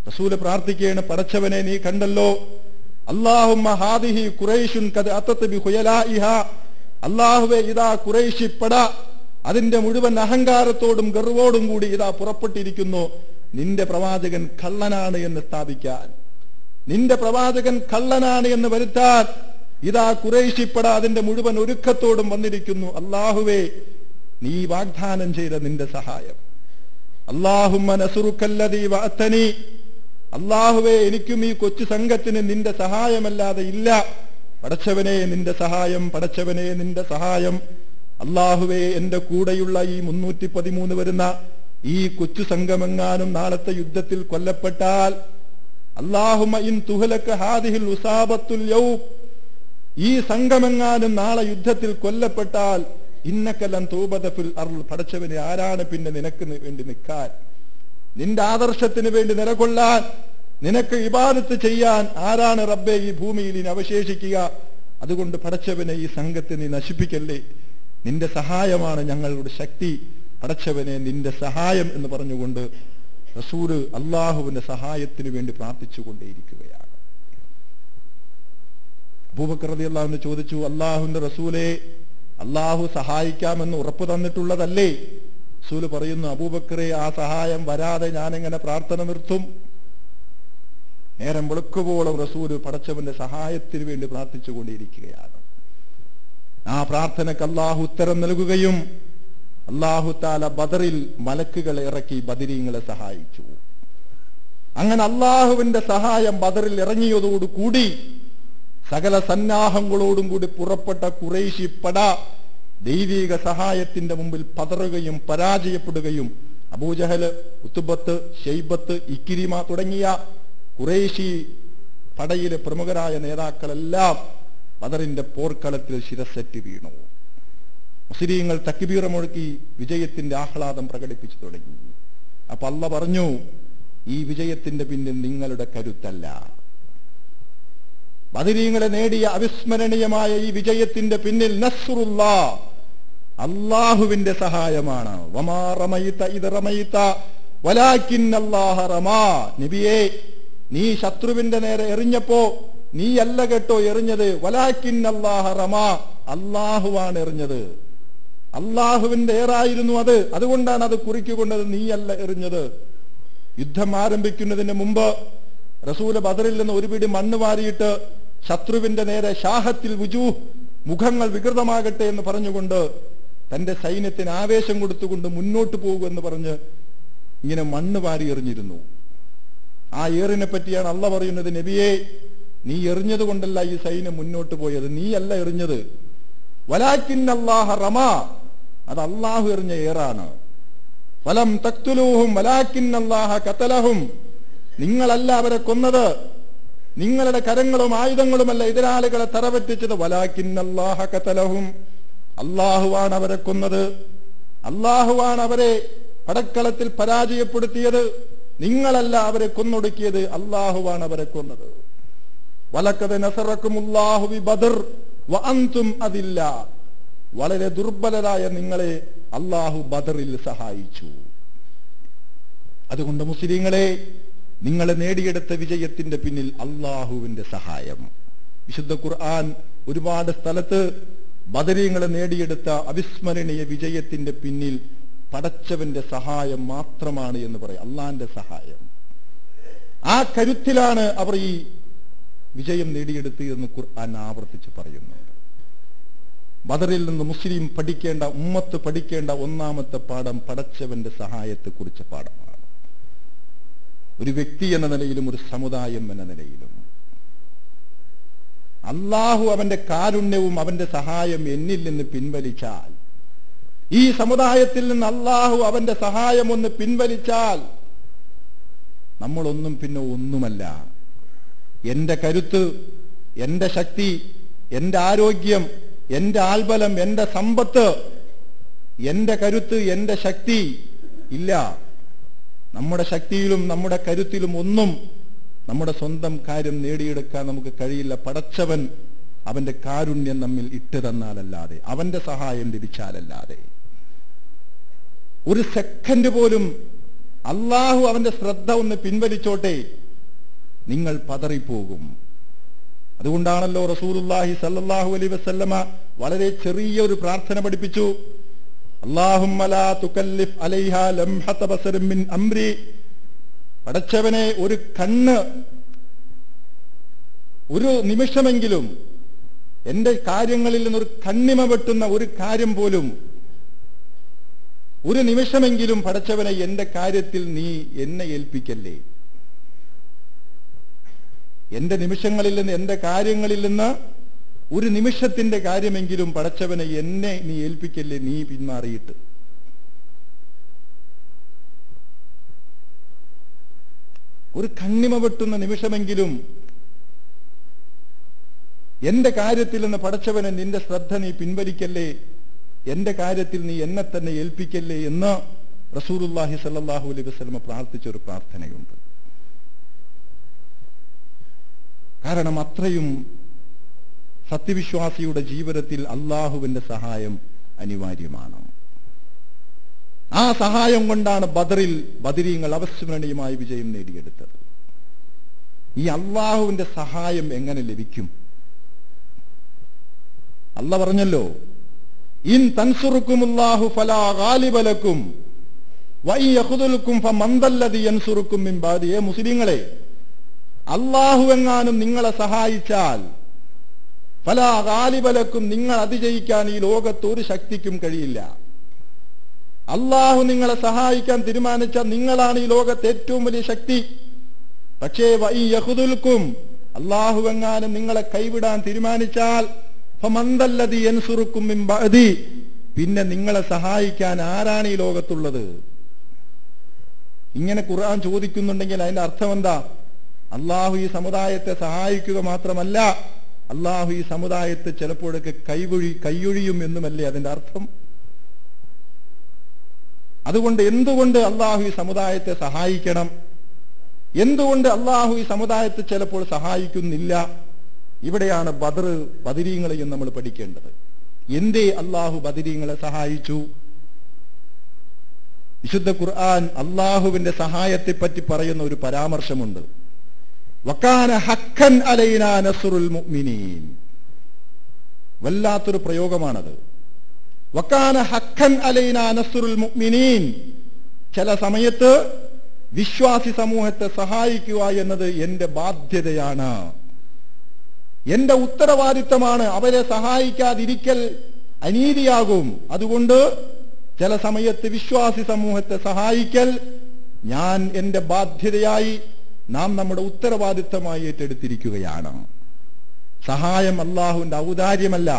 റസൂൽ പ്രാർത്ഥിക്കുകയാണ്, പടച്ചവനെ നീ കണ്ടല്ലോ, അല്ലാഹുമ്മ ഹാദിഹി ഖുറൈശുൻ ഖദ് അതത് ബി ഖുയലാഇഹാ, അല്ലാഹുവേ ഇതാ ഖുറൈശി പട അതിന്റെ മുഴുവൻ അഹങ്കാരത്തോടും ഗർവോടും കൂടി ഇതാ പുറപ്പെട്ടിരിക്കുന്നു. നിന്റെ പ്രവാചകൻ കള്ളനാണ് എന്ന് സ്ഥാപിക്കാൻ, നിന്റെ പ്രവാചകൻ കള്ളനാണ് എന്ന് വരുത്താൻ ഇതാ ഖുറൈശി പട അതിന്റെ മുഴുവൻ ഒരുക്കത്തോടും വന്നിരിക്കുന്നു. അല്ലാഹുവേ നീ വാഗ്ദാനം ചെയ്ത നിന്റെ സഹായം, അല്ലാഹുമ്മ നസ്റുകല്ലദീ വഅത്തനി, അല്ലാഹുവേ എനിക്കും ഈ കൊച്ചു സംഘത്തിന് നിന്റെ സഹായമല്ലാതെ ഇല്ല. പടച്ചവനെ നിന്റെ സഹായം, പടച്ചവനെ നിന്റെ സഹായം. അല്ലാഹുവേ എന്റെ കൂടെയുള്ള ഈ 313 വരുന്ന ഈ കൊച്ചു സംഘമെങ്ങാനും നാളത്തെ യുദ്ധത്തിൽ കൊല്ലപ്പെട്ടാൽ, അല്ലാഹുമ്മ ഇൻ തുഹ്ലക ഹാദിഹിൽ ഉസാബത്തുൽ യൗം, ഈ സംഘമെങ്ങാനും നാളെ യുദ്ധത്തിൽ കൊല്ലപ്പെട്ടാൽ ഇന്നക ലൻ തൂബദ ഫിൽ അർള്, പടച്ചവനെ ആരാണ് പിന്നെ നിനക്ക് വേണ്ടി നിൽക്കാൻ, നിന്റെ ആദർശത്തിന് വേണ്ടി നിലകൊള്ളാൻ, നിനക്ക് ഇബാദത്ത് ചെയ്യാൻ ആരാണ് റബ്ബേ ഈ ഭൂമിയിൽ ഇനി അവശേഷിക്കുക? അതുകൊണ്ട് പടച്ചവനെ ഈ സംഘത്തെ നീ നശിപ്പിക്കല്ലേ, നിന്റെ സഹായമാണ് ഞങ്ങളുടെ ശക്തി, പടച്ചവനെ നിന്റെ സഹായം എന്ന് പറഞ്ഞുകൊണ്ട് റസൂല് അള്ളാഹുവിന്റെ സഹായത്തിന് വേണ്ടി പ്രാർത്ഥിച്ചുകൊണ്ടേയിരിക്കുകയാണ്. അബൂബക്കർ റളിയല്ലാഹു അൻഹു ചോദിച്ചു, അള്ളാഹുവിന്റെ റസൂലെ, അള്ളാഹു സഹായിക്കാമെന്ന് ഉറപ്പ് തന്നിട്ടുള്ളതല്ലേ? റസൂല് പറയുന്നു, അബൂബക്കറെ ആ സഹായം വരാതെ ഞാനെങ്ങനെ പ്രാർത്ഥന നിർത്തും? നേരം വെളുക്കുവോളം റസൂല് പടച്ചവന്റെ സഹായത്തിന് വേണ്ടി പ്രാർത്ഥിച്ചുകൊണ്ടിരിക്കുകയാണ്. ആ പ്രാർത്ഥനക്ക് അള്ളാഹു ഉത്തരം നൽകുകയും അള്ളാഹു താല ബദറിൽ മലക്കുകളെ ഇറക്കി ബദരീങ്ങളെ സഹായിച്ചു. അങ്ങനെ അള്ളാഹുവിന്റെ സഹായം ബദറിൽ ഇറങ്ങിയതോടുകൂടി സകല സന്നാഹങ്ങളോടും കൂടി പുറപ്പെട്ട ഖുറൈശി പട ദൈവിക സഹായത്തിന്റെ മുമ്പിൽ പതറുകയും പരാജയപ്പെടുകയും അബൂജഹൽ, ഉത്ബത്ത്, ഷൈബത്ത്, ഇക്രിമ തുടങ്ങിയ ഖുറൈശി പടയിലെ പ്രമുഖരായ നേതാക്കളെല്ലാം ബദറിന്റെ പോർക്കളത്തിൽ ശിരസറ്റ് വീണു. മുസ്ലിങ്ങൾ തക്ബീർ മുഴക്കി വിജയത്തിന്റെ ആഹ്ലാദം പ്രകടിപ്പിച്ചു തുടങ്ങി. അപ്പൊ അല്ലാഹ് പറഞ്ഞു, ഈ വിജയത്തിന്റെ പിന്നിൽ നിങ്ങളുടെ കരുത്തല്ല, ബദരീങ്ങളെ നേടിയ അവിസ്മരണീയമായ ഈ വിജയത്തിന്റെ പിന്നിൽ നസ്റുല്ലാഹ്, അല്ലാഹുവിന്റെ സഹായമാണ്. വമാ റമൈത ഇദ് റമൈത വലാകിന്നല്ലാഹ റമാ. നബിയേ, നീ ശത്രുവിന്റെ നേരെ എറിഞ്ഞപ്പോ നീയല്ല കേട്ടോ എറിഞ്ഞത്, വലാകിന്നല്ലാഹ റമാ, അല്ലാഹുവാണ് എറിഞ്ഞത്. അല്ലാഹുവിന്റെ ഏറായിരുന്നു അത്, അതുകൊണ്ടാണ് അത് കുറിക്കൊണ്ടത്, നീയല്ല എറിഞ്ഞത്. യുദ്ധം ആരംഭിക്കുന്നതിന് മുമ്പ് റസൂല് ബദറിൽ നിന്ന് ഒരു പിടി മണ്ണ് വാരിയിട്ട് ശത്രുവിന്റെ നേരെ ഷാഹത്തിൽ വുജൂഹ്, മുഖങ്ങൾ വികൃതമാകട്ടെ എന്ന് പറഞ്ഞുകൊണ്ട് തന്റെ സൈന്യത്തിന് ആവേശം കൊടുത്തുകൊണ്ട് മുന്നോട്ട് പോകുമെന്ന് പറഞ്ഞ് ഇങ്ങനെ മണ്ണ് വാരി എറിഞ്ഞിരുന്നു. ആ ഏറിനെ പറ്റിയാണ് അല്ലാഹ് പറയുന്നത്, നബിയെ നീ എറിഞ്ഞത് കൊണ്ടല്ല ഈ സൈന്യം മുന്നോട്ട് പോയത്, നീയല്ല എറിഞ്ഞത്, വലാകിന്നല്ലാഹ റമാ, അത് അള്ളാഹു എറിഞ്ഞ ഏറാണ്. ഫലം തഖ്തുലൂഹും വലാകിന്നല്ലാഹ ഖതലഹും, നിങ്ങളല്ല അവരെ കൊന്നത്, നിങ്ങളുടെ കരങ്ങളും ആയുധങ്ങളുമല്ല എതിരാളികളെ തറപറ്റിച്ചത്. വലാകിന്നല്ലാഹ ഖതലഹും, അള്ളാഹുവാണ് അവരെ കൊന്നത്, അള്ളാഹുവാണ് അവരെ പടക്കളത്തിൽ പരാജയപ്പെടുത്തിയത്, നിങ്ങളല്ല അവരെ കൊന്നൊടുക്കിയത്, അള്ളാഹുവാണ് അവരെ കൊന്നത്. വലഖദ് നസറക്കുമുല്ലാഹു ബി ബദർ വഅൻതും അദില്ല, വളരെ ദുർബലരായ നിങ്ങളെ അള്ളാഹു ബദറിൽ സഹായിച്ചു. അതുകൊണ്ട് മുസ്ലിങ്ങളെ, നിങ്ങളെ നേടിയെടുത്ത വിജയത്തിന്റെ പിന്നിൽ അള്ളാഹുവിന്റെ സഹായം. വിശുദ്ധ ഖുർആൻ ഒരുപാട് സ്ഥലത്ത് ബദരീങ്ങളെ നേടിയെടുത്ത അവിസ്മരണീയ വിജയത്തിന്റെ പിന്നിൽ പടച്ചവന്റെ സഹായം മാത്രമാണ് എന്ന് പറയും. അള്ളാന്റെ സഹായം. ആ കരുത്തിലാണ് അവർ ഈ വിജയം നേടിയെടുത്ത് എന്ന് ഖുർആൻ ആവർത്തിച്ച് പറയുന്നുണ്ട്. ബദറിൽ നിന്ന് മുസ്ലിം പഠിക്കേണ്ട, ഉമ്മത്ത് പഠിക്കേണ്ട ഒന്നാമത്തെ പാഠം പടച്ചവന്റെ സഹായത്തെ കുറിച്ച പാഠമാണ്. ഒരു വ്യക്തി എന്ന നിലയിലും ഒരു സമുദായം എന്ന നിലയിലും അള്ളാഹു അവന്റെ കാരുണ്യവും അവന്റെ സഹായം എന്നിൽ നിന്ന് പിൻവലിച്ചാൽ, ഈ സമുദായത്തിൽ നിന്ന് അള്ളാഹു അവന്റെ സഹായം ഒന്ന് പിൻവലിച്ചാൽ, നമ്മളൊന്നും പിന്നെ ഒന്നുമല്ല. എന്റെ കരുത്ത്, എന്റെ ശക്തി, എന്റെ ആരോഗ്യം, എന്റെ ആൽബലം, എന്റെ സമ്പത്ത്, എന്റെ കരുത്ത്, എന്റെ ശക്തി ഇല്ല. നമ്മുടെ ശക്തിയിലും നമ്മുടെ കരുത്തിലും ഒന്നും നമ്മുടെ സ്വന്തം കാര്യം നേടിയെടുക്കാൻ നമുക്ക് കഴിയില്ല. പടച്ചവൻ അവന്റെ കാരുണ്യം നമ്മിൽ ഇട്ട് തന്നാലല്ലാതെ, അവന്റെ സഹായം ലഭിച്ചാലല്ലാതെ. ഒരു സെക്കൻഡ് പോലും അള്ളാഹു അവന്റെ ശ്രദ്ധ ഒന്ന് പിൻവലിച്ചോട്ടെ, നിങ്ങൾ പതറിപ്പോകും. അതുകൊണ്ടാണല്ലോ റസൂലുള്ളാഹി സല്ലല്ലാഹു അലൈഹി വസല്ലമ വളരെ ചെറിയൊരു പ്രാർത്ഥന പഠിപ്പിച്ചു. അല്ലാഹുമ്മ ലാ തുകല്ലിഫ് അലൈഹാ ലംഹത ബസറിൻ മിൻ അംരി, പടച്ചവനെ ഒരു കണ്ണ്, ഒരു നിമിഷമെങ്കിലും എന്റെ കാര്യങ്ങളിൽ നിന്നൊരു കണ്ണിമ വെട്ടുന്ന ഒരു കാര്യം പോലും, ഒരു നിമിഷമെങ്കിലും പടച്ചവനെ എന്റെ കാര്യത്തിൽ നീ എന്നെ ഏൽപ്പിക്കല്ലേ. എന്റെ നിമിഷങ്ങളിൽ നിന്ന്, എന്റെ കാര്യങ്ങളിൽ നിന്ന് ഒരു നിമിഷത്തിന്റെ കാര്യമെങ്കിലും പടച്ചവനെ എന്നെ നീ ഏൽപ്പിക്കല്ലേ, നീ പിന്മാറിയിട്ട്. ഒരു കണ്ണിമ വെട്ടുന്ന നിമിഷമെങ്കിലും എന്റെ കാര്യത്തിൽ നിന്ന് പടച്ചവനെ നിന്റെ ശ്രദ്ധ നീ പിൻവലിക്കല്ലേ, എന്റെ കാര്യത്തിൽ നീ എന്നെ തന്നെ ഏൽപ്പിക്കല്ലേ എന്ന് റസൂലുള്ളാഹി സ്വല്ലല്ലാഹു അലൈഹി വസല്ലം പ്രാർത്ഥിച്ച ഒരു പ്രാർത്ഥനയുണ്ട്. കാരണം അത്രയും സത്യവിശ്വാസിയുടെ ജീവിതത്തിൽ അള്ളാഹുവിന്റെ സഹായം അനിവാര്യമാണ്. ആ സഹായം കൊണ്ടാണ് ബദറിൽ ബദരീങ്ങൾ അവിസ്മരണീയമായ വിജയം നേടിയെടുത്തത്. ഈ അള്ളാഹുവിന്റെ സഹായം എങ്ങനെ ലഭിക്കും? അല്ലാഹു പറഞ്ഞല്ലോ, ഇൻ തൻസുറുക്കുമുല്ലാഹു ഫലാ ഗാലിബ ലക്കും വഇൻ യഖ്ദുൽക്കും ഫമൻ ദല്ലദി യൻസുറുക്കും മിൻ ബഅദി. മുസ്ലിങ്ങളെ, അള്ളാഹു എങ്ങാനും നിങ്ങളെ സഹായിച്ചാൽ ഫലാ ഗാലിബ ലക്കും, നിങ്ങൾ അതിജയിക്കാൻ ഈ ലോകത്ത് ഒരു ശക്തിക്കും കഴിയില്ല. അള്ളാഹു നിങ്ങളെ സഹായിക്കാൻ തീരുമാനിച്ചാൽ നിങ്ങളാണ് ഈ ലോകത്ത് ഏറ്റവും വലിയ ശക്തി. പക്ഷേ വഇൻ യഖ്ദുൽക്കും, അള്ളാഹു എങ്ങാനും നിങ്ങളെ കൈവിടാൻ തീരുമാനിച്ചാൽ ഫമൻ ദല്ലദി യൻസുറുക്കും മിൻ ബഅദി, പിന്നെ നിങ്ങളെ സഹായിക്കാൻ ആരാണ് ഈ ലോകത്തുള്ളത്? ഇങ്ങനെ ഖുർആൻ ചോദിക്കുന്നുണ്ടെങ്കിൽ അതിന്റെ അർത്ഥം എന്താ? അള്ളാഹു ഈ സമുദായത്തെ സഹായിക്കുക മാത്രമല്ല, അള്ളാഹു ഈ സമുദായത്തെ ചിലപ്പോഴൊക്കെ കൈയൊഴിയും എന്നുമല്ലേ അതിന്റെ അർത്ഥം? അതുകൊണ്ട് എന്തുകൊണ്ട് അള്ളാഹു ഈ സമുദായത്തെ സഹായിക്കണം? എന്തുകൊണ്ട് അള്ളാഹു ഈ സമുദായത്തെ ചിലപ്പോൾ സഹായിക്കുന്നില്ല? ഇവിടെയാണ് ബദരീങ്ങളെയും നമ്മൾ പഠിക്കേണ്ടത്. എന്തേ അള്ളാഹു ബദരീങ്ങളെ സഹായിച്ചു? വിശുദ്ധ ഖുർആൻ അള്ളാഹുവിന്റെ സഹായത്തെ പറ്റി പറയുന്ന ഒരു പരാമർശമുണ്ട്. വകാന ഹഖൻ അലൈനാ നസ്റുൽ മുഅ്മിനീൻ. വല്ലാത്തൊരു പ്രയോഗമാണത്. വകാന ഹഖൻ അലൈനാ നസ്റുൽ മുഅ്മിനീൻ. ചില സമയത്ത് വിശ്വാസി സമൂഹത്തെ സഹായിക്കുക എന്നത് എന്റെ ബാധ്യതയാണ്, എന്റെ ഉത്തരവാദിത്തമാണ്. അവരെ സഹായിക്കാതിരിക്കൽ അനീതിയാകും. അതുകൊണ്ട് ചില സമയത്ത് വിശ്വാസി സമൂഹത്തെ സഹായിക്കൽ ഞാൻ എന്റെ ബാധ്യതയായി, നാം നമ്മുടെ ഉത്തരവാദിത്തമായി ഏറ്റെടുത്തിരിക്കുകയാണ്. സഹായം അള്ളാഹുവിന്റെ ഔദാര്യമല്ല,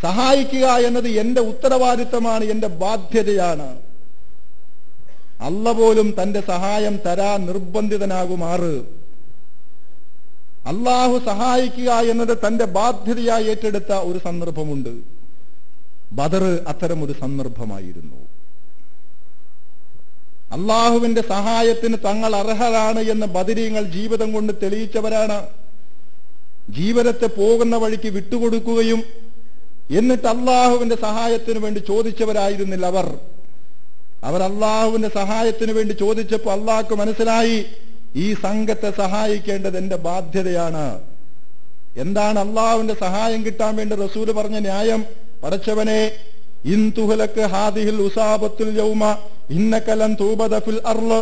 സഹായിക്കുക എന്നത് എന്റെ ഉത്തരവാദിത്തമാണ്, എന്റെ ബാധ്യതയാണ്. അല്ലാഹു പോലും തന്റെ സഹായം തരാൻ നിർബന്ധിതനാകുമാറ് അള്ളാഹു സഹായിക്കുക എന്നത് തന്റെ ബാധ്യതയായി ഏറ്റെടുത്ത ഒരു സന്ദർഭമുണ്ട്. ബദർ അത്തരം ഒരു സന്ദർഭമായിരുന്നു. അള്ളാഹുവിന്റെ സഹായത്തിന് തങ്ങൾ അർഹരാണ് എന്ന് ബദരീങ്ങൾ ജീവിതം കൊണ്ട് തെളിയിച്ചവരാണ്. ജീവിതത്തെ പോകുന്ന വഴിക്ക് വിട്ടുകൊടുക്കുകയും എന്നിട്ട് അള്ളാഹുവിന്റെ സഹായത്തിന് വേണ്ടി ചോദിച്ചവരായിരുന്നില്ല അവർ അള്ളാഹുവിന്റെ സഹായത്തിന് വേണ്ടി ചോദിച്ചപ്പോൾ അള്ളാഹ്ക്ക് മനസ്സിലായി ഈ സംഘത്തെ സഹായിക്കേണ്ടത് എന്റെ ബാധ്യതയാണ്. എന്താണ് അള്ളാഹുവിന്റെ സഹായം കിട്ടാൻ വേണ്ടി റസൂല് പറഞ്ഞ ന്യായം? പടച്ചവനെ, ഇൻതുഹലക്ക് ഹാദിഹിൽ ഉസാബത്തുൽ യൗമ ഇന്നക ലൻ തൂബദ ഫിൽ അർള്,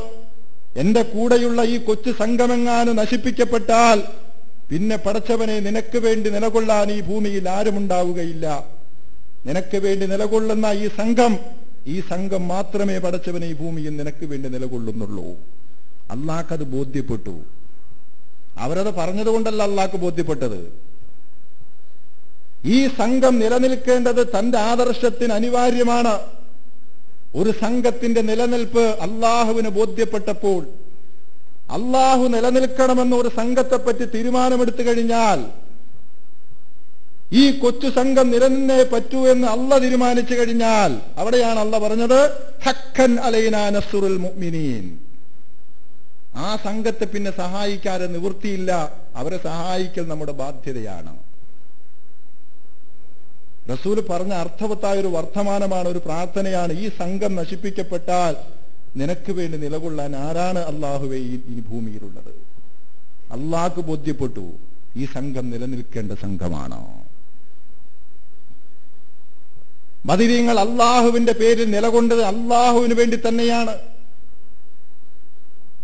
എന്റെ കൂടെയുള്ള ഈ കൊച്ചു സംഘമെങ്ങാനും നശിപ്പിക്കപ്പെട്ടാൽ പിന്നെ പടച്ചവനെ നിനക്ക് വേണ്ടി നിലകൊള്ളാൻ ഈ ഭൂമിയിൽ ആരുമുണ്ടാവുകയില്ല. നിനക്ക് വേണ്ടി നിലകൊള്ളുന്ന ഈ സംഘം മാത്രമേ പടച്ചവനെ ഈ ഭൂമിയിൽ നിനക്ക് വേണ്ടി നിലകൊള്ളുന്നുള്ളൂ. അള്ളാഹ്ക്കത് ബോധ്യപ്പെട്ടു. അവരത് പറഞ്ഞതുകൊണ്ടല്ല അള്ളാഹ്ക്ക് ബോധ്യപ്പെട്ടത്. ഈ സംഘം നിലനിൽക്കേണ്ടത് തന്റെ ആദർശത്തിന് അനിവാര്യമാണ്. ഒരു സംഘത്തിന്റെ നിലനിൽപ്പ് അള്ളാഹുവിന് ബോധ്യപ്പെട്ടപ്പോൾ, അള്ളാഹു നിലനിൽക്കണമെന്ന് ഒരു സംഘത്തെപ്പറ്റി തീരുമാനമെടുത്തു കഴിഞ്ഞാൽ ഈ കൊച്ചു സംഘം നിലനിന്നേ പറ്റൂ എന്ന് അള്ളാഹ് തീരുമാനിച്ചു കഴിഞ്ഞാൽ അവിടെയാണ് അള്ളാഹ് പറഞ്ഞത് ഹക്കൻ അലൈനാ നസ്റുൽ മുഅ്മിനീൻ. ആ സംഘത്തെ പിന്നെ സഹായിക്കാതെ നിവൃത്തിയില്ല. അവരെ സഹായിക്കൽ നമ്മുടെ ബാധ്യതയാണ്. റസൂൽ പറഞ്ഞ അർത്ഥവത്തായ ഒരു വർത്തമാനമാണ്, ഒരു പ്രാർത്ഥനയാണ്. ഈ സംഘം നശിപ്പിക്കപ്പെട്ടാൽ നിനക്ക് വേണ്ടി നിലകൊള്ളാൻ ആരാണ് അള്ളാഹുവേ ഈ ഭൂമിയിലുള്ളത്? അള്ളാഹ്ക്ക് ബോധ്യപ്പെട്ടു ഈ സംഘം നിലനിൽക്കേണ്ട സംഘമാണ്. ബദരീങ്ങൾ അള്ളാഹുവിന്റെ പേരിൽ നിലകൊണ്ടത് അള്ളാഹുവിന് വേണ്ടി തന്നെയാണ്.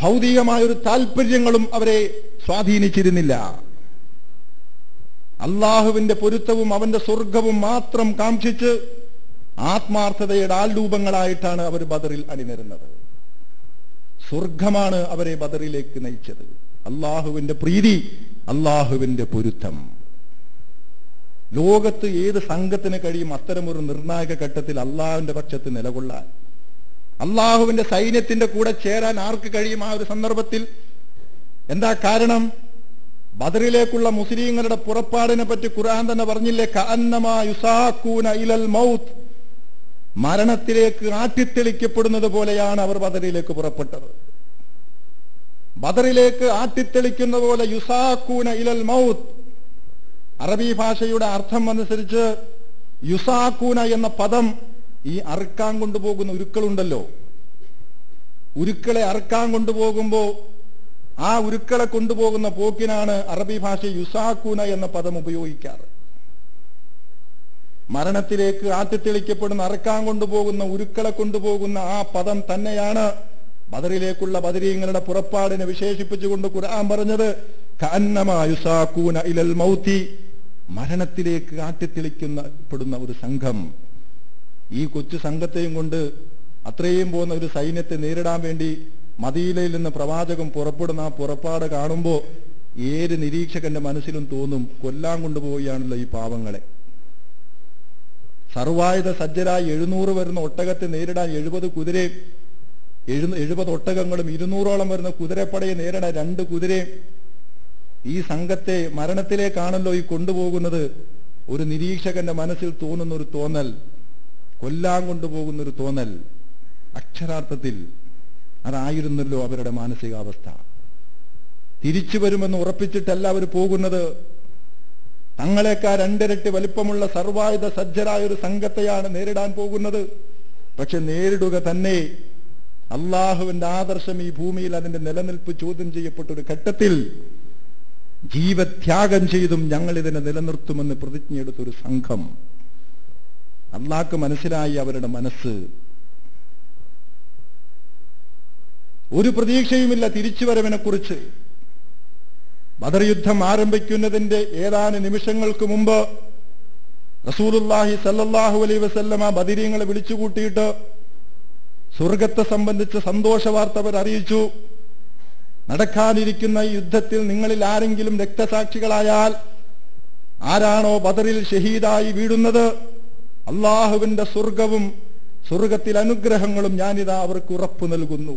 ഭൗതികമായൊരു താല്പര്യങ്ങളും അവരെ സ്വാധീനിച്ചിരുന്നില്ല. അള്ളാഹുവിന്റെ പൊരുത്തവും അവന്റെ സ്വർഗവും മാത്രം കാംക്ഷിച്ച് ആത്മാർത്ഥതയുടെ ആൾരൂപങ്ങളായിട്ടാണ് അവർ ബദറിൽ അണിനിരുന്നത്. സ്വർഗമാണ് അവരെ ബദറിലേക്ക് നയിച്ചത്. അള്ളാഹുവിന്റെ പ്രീതി, അള്ളാഹുവിന്റെ പൊരുത്തം. ലോകത്ത് ഏത് സംഘത്തിന് കഴിയും അത്തരമൊരു നിർണായക ഘട്ടത്തിൽ അള്ളാഹുവിന്റെ പക്ഷത്ത് നിലകൊള്ളാൻ? അള്ളാഹുവിന്റെ സൈന്യത്തിന്റെ കൂടെ ചേരാൻ ആർക്ക് കഴിയും ആ ഒരു സന്ദർഭത്തിൽ? എന്താ കാരണം? ബദറിലേക്കുള്ള മുസ്ലിങ്ങളുടെ പുറപ്പാടിനെ പറ്റി ഖുർആൻ തന്നെ പറഞ്ഞില്ലേ, കഅന്നമാ യുസാഖൂന ഇലൽ മൗത്ത്, മരണത്തിലേക്ക് ആട്ടിത്തെളിക്കപ്പെടുന്നത് പോലെയാണ് അവർ ബദറിലേക്ക് പുറപ്പെട്ടത്. ബദറിലേക്ക് ആട്ടിത്തെളിക്കുന്ന പോലെ യുസാഖൂന ഇലൽ മൗത്ത്. അറബി ഭാഷയുടെ അർത്ഥം അനുസരിച്ച് യുസാഖൂന എന്ന പദം ഈ അറുക്കാൻ കൊണ്ടുപോകുന്ന ഉരുക്കളുണ്ടല്ലോ, ഉരുക്കളെ അറുക്കാൻ കൊണ്ടുപോകുമ്പോ ആ ഉരുക്കളെ കൊണ്ടുപോകുന്ന പോക്കിനാണ് അറബി ഭാഷ യുസാഖൂന എന്ന പദം ഉപയോഗിക്കാറ്. മരണത്തിലേക്ക് ആട്ടിത്തെളിക്കപ്പെടുന്ന അറുക്കാൻ കൊണ്ടുപോകുന്ന ഉരുക്കളെ കൊണ്ടുപോകുന്ന ആ പദം തന്നെയാണ് ബദറിലേക്കുള്ള ബദരീങ്ങളുടെ പുറപ്പാടിനെ വിശേഷിപ്പിച്ചുകൊണ്ട് ഖുർആൻ പറഞ്ഞത് കഅന്നമാ യുസാഖൂന ഇലൽ മൗതി, മരണത്തിലേക്ക് ആട്ടിത്തെളിക്കപ്പെടുന്ന ഒരു സംഘം. ഈ കൊച്ചു സംഘത്തെയും കൊണ്ട് അത്രയും പോകുന്ന ഒരു സൈന്യത്തെ നേരിടാൻ വേണ്ടി മദീനയിൽ നിന്ന് പ്രവാചകൻ പുറപ്പെടുന്ന ആ പുറപ്പാട് കാണുമ്പോൾ ഏത് നിരീക്ഷകന്റെ മനസ്സിലും തോന്നും കൊല്ലാൻ കൊണ്ടുപോവുകയാണല്ലോ ഈ പാവങ്ങളെ. സർവായുധ സജ്ജരായി 700 വരുന്ന ഒട്ടകത്തെ നേരിടാൻ 70 കുതിരയും 70 ഒട്ടകങ്ങളും 200ഓളം വരുന്ന കുതിരപ്പടയെ നേരിടാൻ 2 കുതിരയും. ഈ സംഘത്തെ മരണത്തിലേക്കാണല്ലോ ഈ കൊണ്ടുപോകുന്നത്. ഒരു നിരീക്ഷകന്റെ മനസ്സിൽ തോന്നുന്ന ഒരു തോന്നൽ, കൊല്ലാൻ കൊണ്ടുപോകുന്നൊരു തോന്നൽ. അക്ഷരാർത്ഥത്തിൽ അതായിരുന്നല്ലോ അവരുടെ മാനസികാവസ്ഥ. തിരിച്ചു വരുമെന്ന് ഉറപ്പിച്ചിട്ടല്ല അവർ പോകുന്നത്. തങ്ങളെക്കാൾ 2 ഇരട്ടി വലിപ്പമുള്ള സർവായുധ സജ്ജരായ ഒരു സംഘത്തെയാണ് നേരിടാൻ പോകുന്നത്. പക്ഷെ നേരിടുക തന്നെ അള്ളാഹുവിന്റെ ആദർശം ഈ ഭൂമിയിൽ അതിന്റെ നിലനിൽപ്പ് ചോദ്യം ചെയ്യപ്പെട്ട ഒരു ഘട്ടത്തിൽ ജീവത്യാഗം ചെയ്തും ഞങ്ങൾ ഇതിനെ നിലനിർത്തുമെന്ന് പ്രതിജ്ഞയെടുത്തൊരു സംഘം. അള്ളാഹ്ക്ക് മനസ്സിലായി അവരുടെ മനസ്സ്. ഒരു പ്രതീക്ഷയുമില്ല തിരിച്ചുവരവിനെ കുറിച്ച്. ബദർ യുദ്ധം ആരംഭിക്കുന്നതിന്റെ ഏതാനും നിമിഷങ്ങൾക്ക് മുമ്പ് റസൂലുള്ളാഹി സല്ലല്ലാഹു അലൈഹി വസല്ലമ ബദരീങ്ങളെ വിളിച്ചുകൂട്ടിയിട്ട് സ്വർഗത്തെ സംബന്ധിച്ച് സന്തോഷ വാർത്ത അവർ അറിയിച്ചു. നടക്കാനിരിക്കുന്ന ഈ യുദ്ധത്തിൽ നിങ്ങളിൽ ആരെങ്കിലും രക്തസാക്ഷികളായാൽ ആരാണോ ബദറിൽ ഷഹീദായി വീഴുന്നത്, അള്ളാഹുവിന്റെ സ്വർഗവും സ്വർഗത്തിൽ അനുഗ്രഹങ്ങളും ഞാനിതാ അവർക്ക് ഉറപ്പു നൽകുന്നു.